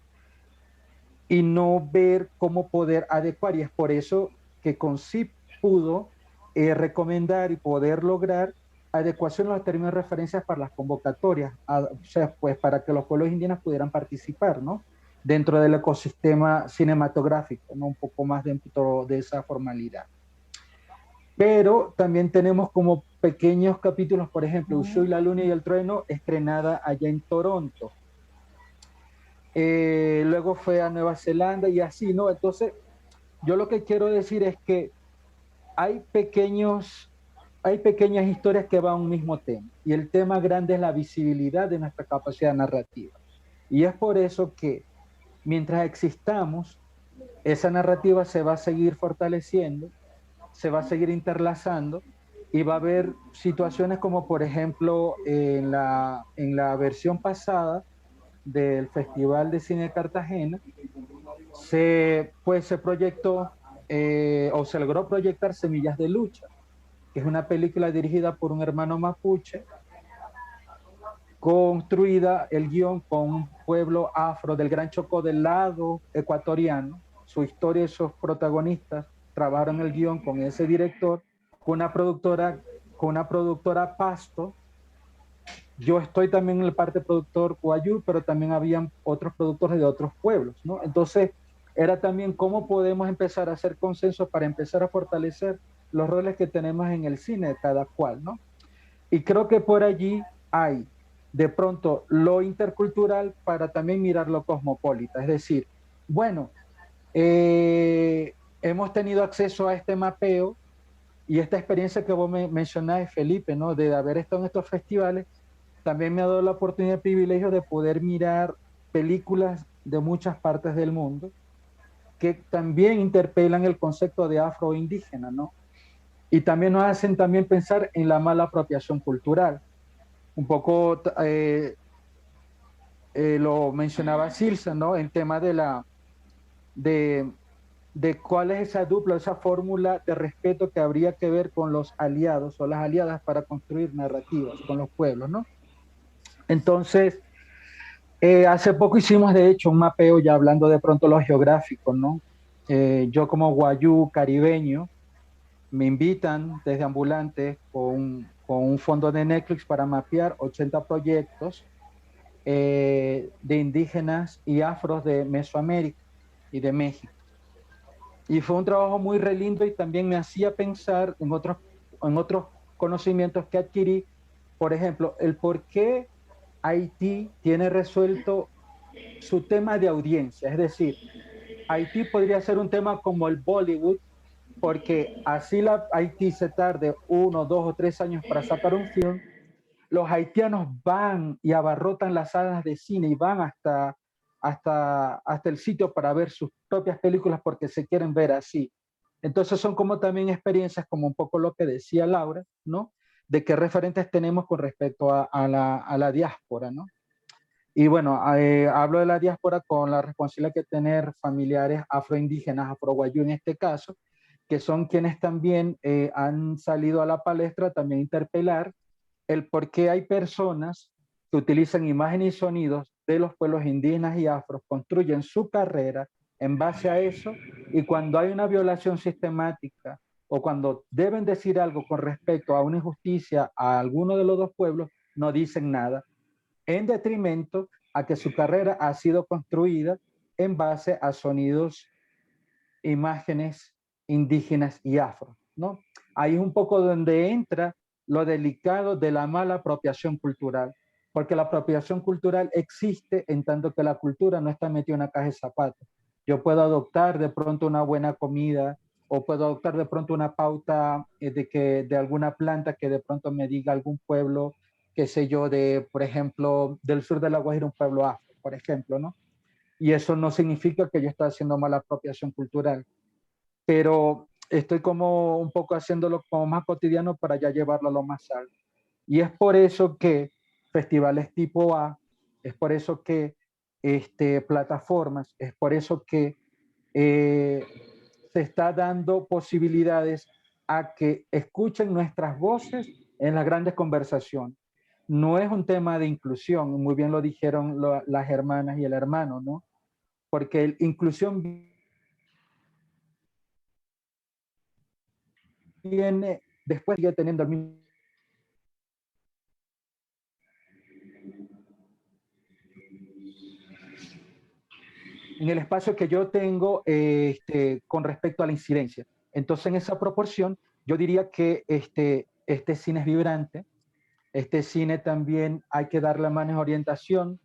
y no ver cómo poder adecuar. Y es por eso que CONCYT pudo recomendar y poder lograr adecuación a los términos de referencias para las convocatorias, o sea, pues para que los pueblos indígenas pudieran participar, ¿no? Dentro del ecosistema cinematográfico, ¿no? Un poco más dentro de esa formalidad. Pero también tenemos como pequeños capítulos, por ejemplo, Ushui, la Luna y el Trueno, estrenada allá en Toronto. Luego fue a Nueva Zelanda y así, ¿no? Entonces, yo lo que quiero decir es que hay pequeñas historias que van a un mismo tema, y el tema grande es la visibilidad de nuestra capacidad narrativa. Y es por eso que mientras existamos, esa narrativa se va a seguir fortaleciendo, se va a seguir interlazando, y va a haber situaciones como, por ejemplo, en la versión pasada del Festival de Cine de Cartagena, se proyectó o se logró proyectar Semillas de Lucha, que es una película dirigida por un hermano mapuche, construida el guión con un pueblo afro del Gran Chocó del lado ecuatoriano. Su historia y sus protagonistas trabajaron el guión con ese director, con una productora Pasto. Yo estoy también en la parte productor Guayú, pero también habían otros productores de otros pueblos, ¿no? Entonces, era también cómo podemos empezar a hacer consenso para empezar a fortalecer los roles que tenemos en el cine de cada cual, ¿no? Y creo que por allí hay de pronto lo intercultural para también mirar lo cosmopolita. Es decir, bueno, hemos tenido acceso a este mapeo y esta experiencia que vos me mencionás, Felipe, ¿no? De haber estado en estos festivales, también me ha dado la oportunidad y privilegio de poder mirar películas de muchas partes del mundo que también interpelan el concepto de afroindígena, ¿no? Y también nos hacen también pensar en la mala apropiación cultural. Un poco lo mencionaba Silsa, ¿no? El tema de, de cuál es esa dupla, esa fórmula de respeto que habría que ver con los aliados o las aliadas para construir narrativas con los pueblos, ¿no? Entonces, hace poco hicimos de hecho un mapeo ya hablando de pronto lo geográfico, ¿no? Yo como guayú caribeño, me invitan desde Ambulante con un fondo de Netflix para mapear 80 proyectos de indígenas y afros de Mesoamérica y de México. Y fue un trabajo muy re lindo y también me hacía pensar en otros conocimientos que adquirí, por ejemplo, el por qué Haití tiene resuelto su tema de audiencia. Es decir, Haití podría ser un tema como el Bollywood, porque así Haití se tarde 1, 2 o 3 años para sacar un film, los haitianos van y abarrotan las salas de cine y van hasta el sitio para ver sus propias películas porque se quieren ver así. Entonces son como también experiencias, como un poco lo que decía Laura, ¿no? De qué referentes tenemos con respecto a la diáspora, ¿no? Y bueno, hablo de la diáspora con la responsabilidad que tener familiares afroindígenas, afroguayú en este caso, que son quienes también han salido a la palestra, también interpelar el por qué hay personas que utilizan imágenes y sonidos de los pueblos indígenas y afros, construyen su carrera en base a eso, y cuando hay una violación sistemática o cuando deben decir algo con respecto a una injusticia a alguno de los dos pueblos, no dicen nada, en detrimento a que su carrera ha sido construida en base a sonidos, imágenes indígenas y afro, ¿no? Ahí es un poco donde entra lo delicado de la mala apropiación cultural, porque la apropiación cultural existe en tanto que la cultura no está metida en una caja de zapatos. Yo puedo adoptar de pronto una buena comida o puedo adoptar de pronto una pauta de alguna planta que de pronto me diga algún pueblo, qué sé yo, por ejemplo, del sur de La Guajira, un pueblo afro, por ejemplo, ¿no? Y eso no significa que yo esté haciendo mala apropiación cultural, pero estoy como un poco haciéndolo como más cotidiano para ya llevarlo a lo más alto. Y es por eso que festivales tipo A, es por eso que plataformas, es por eso que eh, se está dando posibilidades a que escuchen nuestras voces en las grandes conversaciones. No es un tema de inclusión, muy bien lo dijeron las hermanas y el hermano, ¿no? Porque inclusión viene, después sigue teniendo el mismo. En el espacio que yo tengo con respecto a la incidencia. Entonces, en esa proporción, yo diría que este cine es vibrante, este cine también hay que darle más orientación,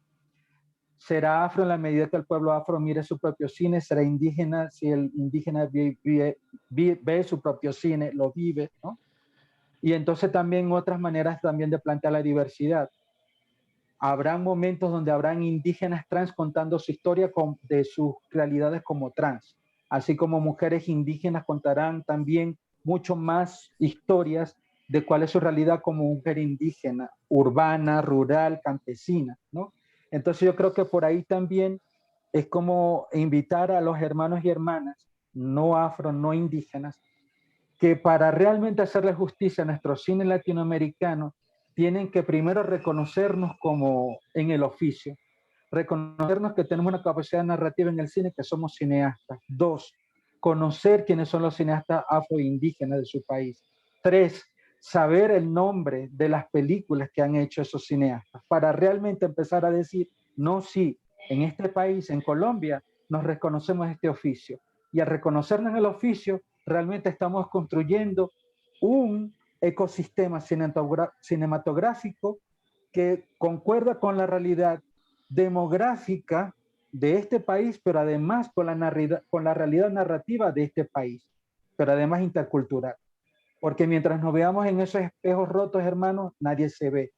será afro en la medida que el pueblo afro mire su propio cine, será indígena si el indígena ve su propio cine, lo vive, ¿no? Y entonces también otras maneras también de plantear la diversidad. Habrán momentos donde habrán indígenas trans contando su historia de sus realidades como trans, así como mujeres indígenas contarán también mucho más historias de cuál es su realidad como mujer indígena, urbana, rural, campesina, ¿no? Entonces yo creo que por ahí también es como invitar a los hermanos y hermanas no afro, no indígenas, que para realmente hacerle justicia a nuestro cine latinoamericano, tienen que primero reconocernos como en el oficio, reconocernos que tenemos una capacidad narrativa en el cine, que somos cineastas. 2, conocer quiénes son los cineastas afroindígenas de su país. 3, saber el nombre de las películas que han hecho esos cineastas, para realmente empezar a decir, no, sí, en este país, en Colombia, nos reconocemos este oficio. Y al reconocernos en el oficio, realmente estamos construyendo un ecosistema cinematográfico que concuerda con la realidad demográfica de este país, pero además con la realidad narrativa de este país, pero además intercultural. Porque mientras nos veamos en esos espejos rotos, hermanos, nadie se ve.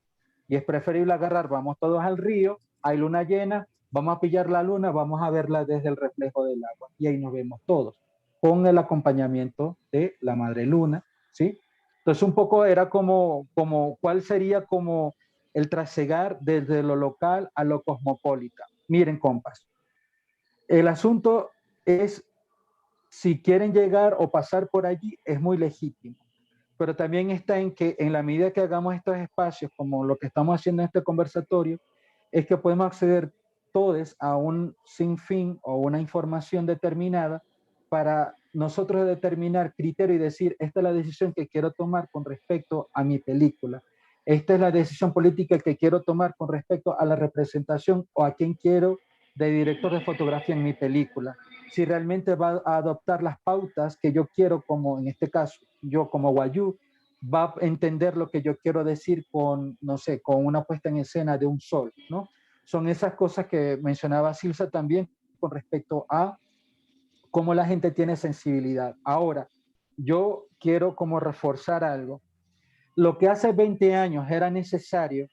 Y es preferible agarrar, vamos todos al río, hay luna llena, vamos a pillar la luna, vamos a verla desde el reflejo del agua. Y ahí nos vemos todos, con el acompañamiento de la madre luna, ¿sí? Entonces un poco era como ¿cuál sería como el trasegar desde lo local a lo cosmopolita? Miren, compas, el asunto es, si quieren llegar o pasar por allí, es muy legítimo. Pero también está en que en la medida que hagamos estos espacios, como lo que estamos haciendo en este conversatorio, es que podemos acceder todos a un sinfín o una información determinada para nosotros determinar criterio y decir, esta es la decisión que quiero tomar con respecto a mi película. Esta es la decisión política que quiero tomar con respecto a la representación o a quién quiero de director de fotografía en mi película. Si realmente va a adoptar las pautas que yo quiero, como en este caso, yo como Wayuu, va a entender lo que yo quiero decir con, no sé, con una puesta en escena de un sol, ¿no? Son esas cosas que mencionaba Silsa también con respecto a cómo la gente tiene sensibilidad. Ahora, yo quiero como reforzar algo. Lo que hace 20 años era necesario,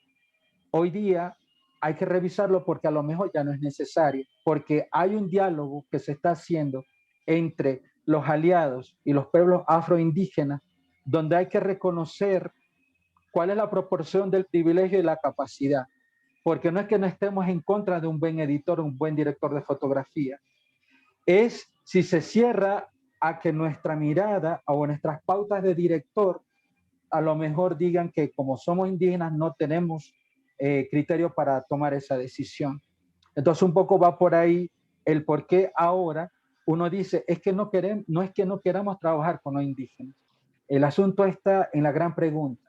hoy día hay que revisarlo porque a lo mejor ya no es necesario, porque hay un diálogo que se está haciendo entre los aliados y los pueblos afroindígenas, donde hay que reconocer cuál es la proporción del privilegio y la capacidad, porque no es que no estemos en contra de un buen editor, un buen director de fotografía, es si se cierra a que nuestra mirada o nuestras pautas de director a lo mejor digan que como somos indígenas no tenemos criterio para tomar esa decisión. Entonces un poco va por ahí el por qué ahora uno dice, es que no es que no queramos trabajar con los indígenas. El asunto está en la gran pregunta.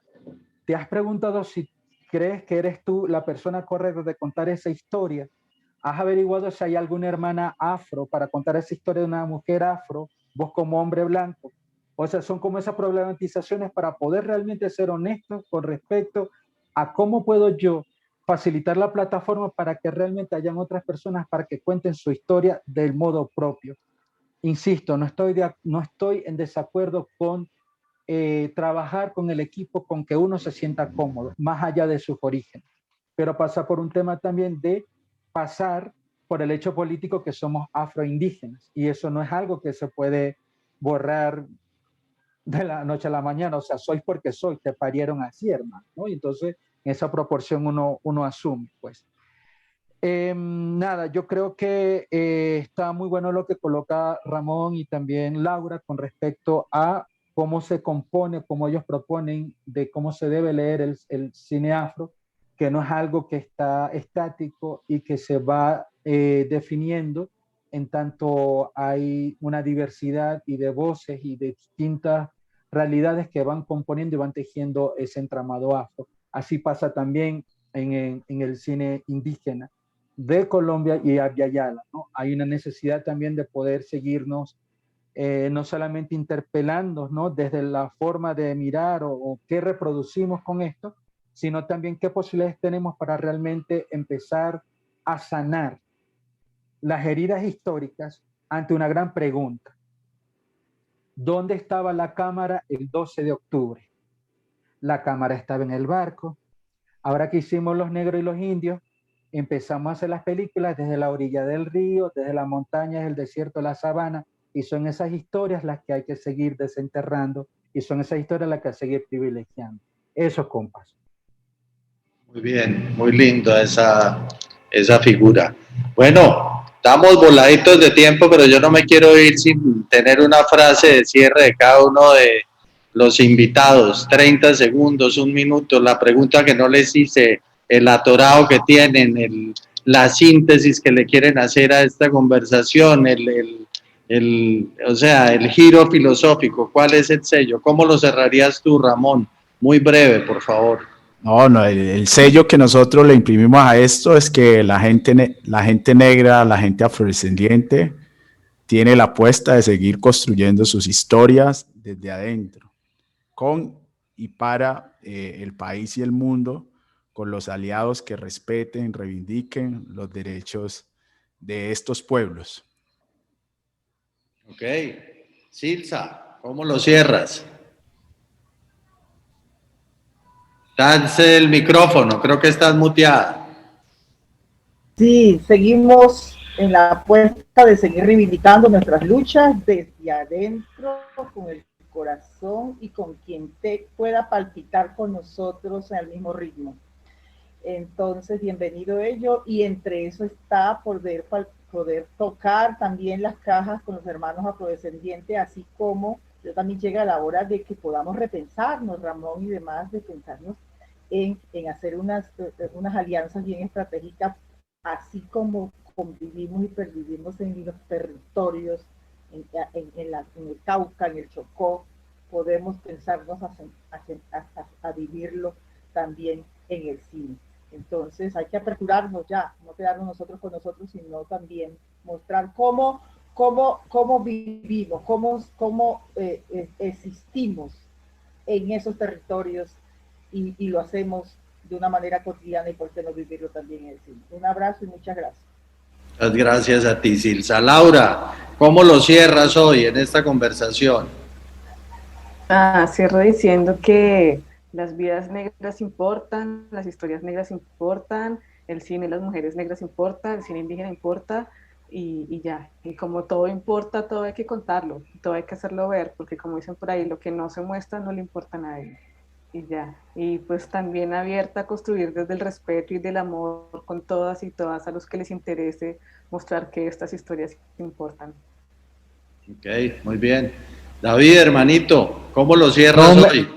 ¿Te has preguntado si crees que eres tú la persona correcta de contar esa historia? ¿Has averiguado si hay alguna hermana afro para contar esa historia de una mujer afro, vos como hombre blanco? O sea, son como esas problematizaciones para poder realmente ser honestos con respecto a cómo puedo yo facilitar la plataforma para que realmente hayan otras personas para que cuenten su historia del modo propio. Insisto, no estoy en desacuerdo con trabajar con el equipo con que uno se sienta cómodo, más allá de sus orígenes. Pero pasa por un tema también de pasar por el hecho político que somos afroindígenas. Y eso no es algo que se puede borrar de la noche a la mañana. O sea, soy porque soy, te parieron así, hermano, ¿no? Y entonces, en esa proporción uno asume, pues. Nada, yo creo que está muy bueno lo que coloca Ramón y también Laura con respecto a cómo se compone, cómo ellos proponen de cómo se debe leer el cine afro, que no es algo que está estático y que se va definiendo en tanto hay una diversidad y de voces y de distintas realidades que van componiendo y van tejiendo ese entramado afro. Así pasa también en el cine indígena de Colombia y Abya Yala, ¿no? Hay una necesidad también de poder seguirnos, no solamente interpelando, ¿no? Desde la forma de mirar o qué reproducimos con esto, sino también qué posibilidades tenemos para realmente empezar a sanar las heridas históricas ante una gran pregunta. ¿Dónde estaba la cámara el 12 de octubre? La cámara estaba en el barco. Ahora que hicimos los negros y los indios, empezamos a hacer las películas desde la orilla del río, desde las montañas, el desierto, la sabana, y son esas historias las que hay que seguir desenterrando y son esas historias las que hay que seguir privilegiando. Eso, compas. Muy bien, muy lindo esa figura. Bueno, estamos voladitos de tiempo, pero yo no me quiero ir sin tener una frase de cierre de cada uno de los invitados. 30 segundos, un minuto, la pregunta que no les hice, el atorado que tienen, la síntesis que le quieren hacer a esta conversación, o sea, el giro filosófico. ¿Cuál es el sello? ¿Cómo lo cerrarías tú, Ramón? Muy breve, por favor. No, no, el sello que nosotros le imprimimos a esto es que la gente negra, la gente afrodescendiente, tiene la apuesta de seguir construyendo sus historias desde adentro, con y para el país y el mundo, con los aliados que respeten, reivindiquen los derechos de estos pueblos. Ok. Silsa, ¿cómo lo cierras? Dance el micrófono, creo que estás muteada. Sí, seguimos en la apuesta de seguir reivindicando nuestras luchas desde adentro, con el corazón y con quien te pueda palpitar con nosotros en el mismo ritmo. Entonces, bienvenido ello, y entre eso está poder tocar también las cajas con los hermanos afrodescendientes, así como yo también llega la hora de que podamos repensarnos, Ramón y demás, de pensarnos en hacer unas alianzas bien estratégicas, así como convivimos y pervivimos en los territorios, en el Cauca, en el Chocó, podemos pensarnos a vivirlo también en el cine. Entonces hay que aperturarnos ya, no quedarnos nosotros con nosotros, sino también mostrar cómo vivimos, cómo existimos en esos territorios y lo hacemos de una manera cotidiana, y por qué no vivirlo también en el cine. Un abrazo y muchas gracias. Muchas gracias a ti, Silsa. Laura, ¿cómo lo cierras hoy en esta conversación? Cierro diciendo que las vidas negras importan, las historias negras importan, el cine y las mujeres negras importa, el cine indígena importa, y ya. Y como todo importa, todo hay que contarlo, todo hay que hacerlo ver, porque como dicen por ahí, lo que no se muestra no le importa a nadie. Y ya. Y pues también abierta a construir desde el respeto y del amor con todas y todas a los que les interese mostrar que estas historias importan. Ok, muy bien. David, hermanito, ¿cómo lo cierras hoy?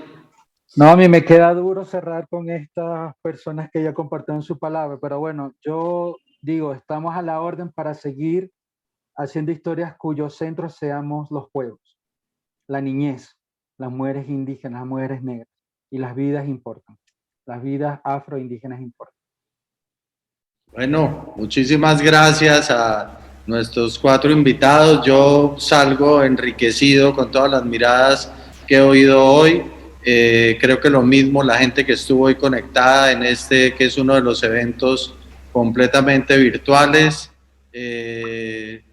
No, a mí me queda duro cerrar con estas personas que ya compartieron su palabra, pero bueno, yo digo, estamos a la orden para seguir haciendo historias cuyos centros seamos los pueblos, la niñez, las mujeres indígenas, las mujeres negras, y las vidas importan, las vidas afroindígenas importan. Bueno, muchísimas gracias a nuestros 4 invitados. Yo salgo enriquecido con todas las miradas que he oído hoy. Creo que lo mismo la gente que estuvo hoy conectada en este, que es uno de los eventos completamente virtuales.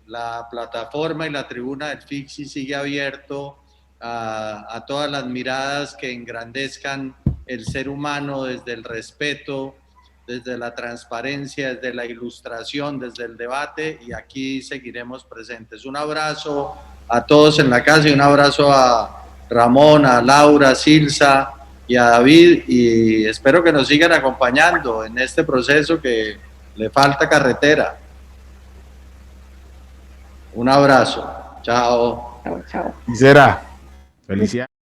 La plataforma y la tribuna del FIXI sigue abierto a todas las miradas que engrandezcan el ser humano desde el respeto, desde la transparencia, desde la ilustración, desde el debate, y aquí seguiremos presentes. Un abrazo a todos en la casa y un abrazo a Ramón, a Laura, a Silsa y a David, y espero que nos sigan acompañando en este proceso que le falta carretera. Un abrazo. Chao. Chao, chao. Y será. Felicidades.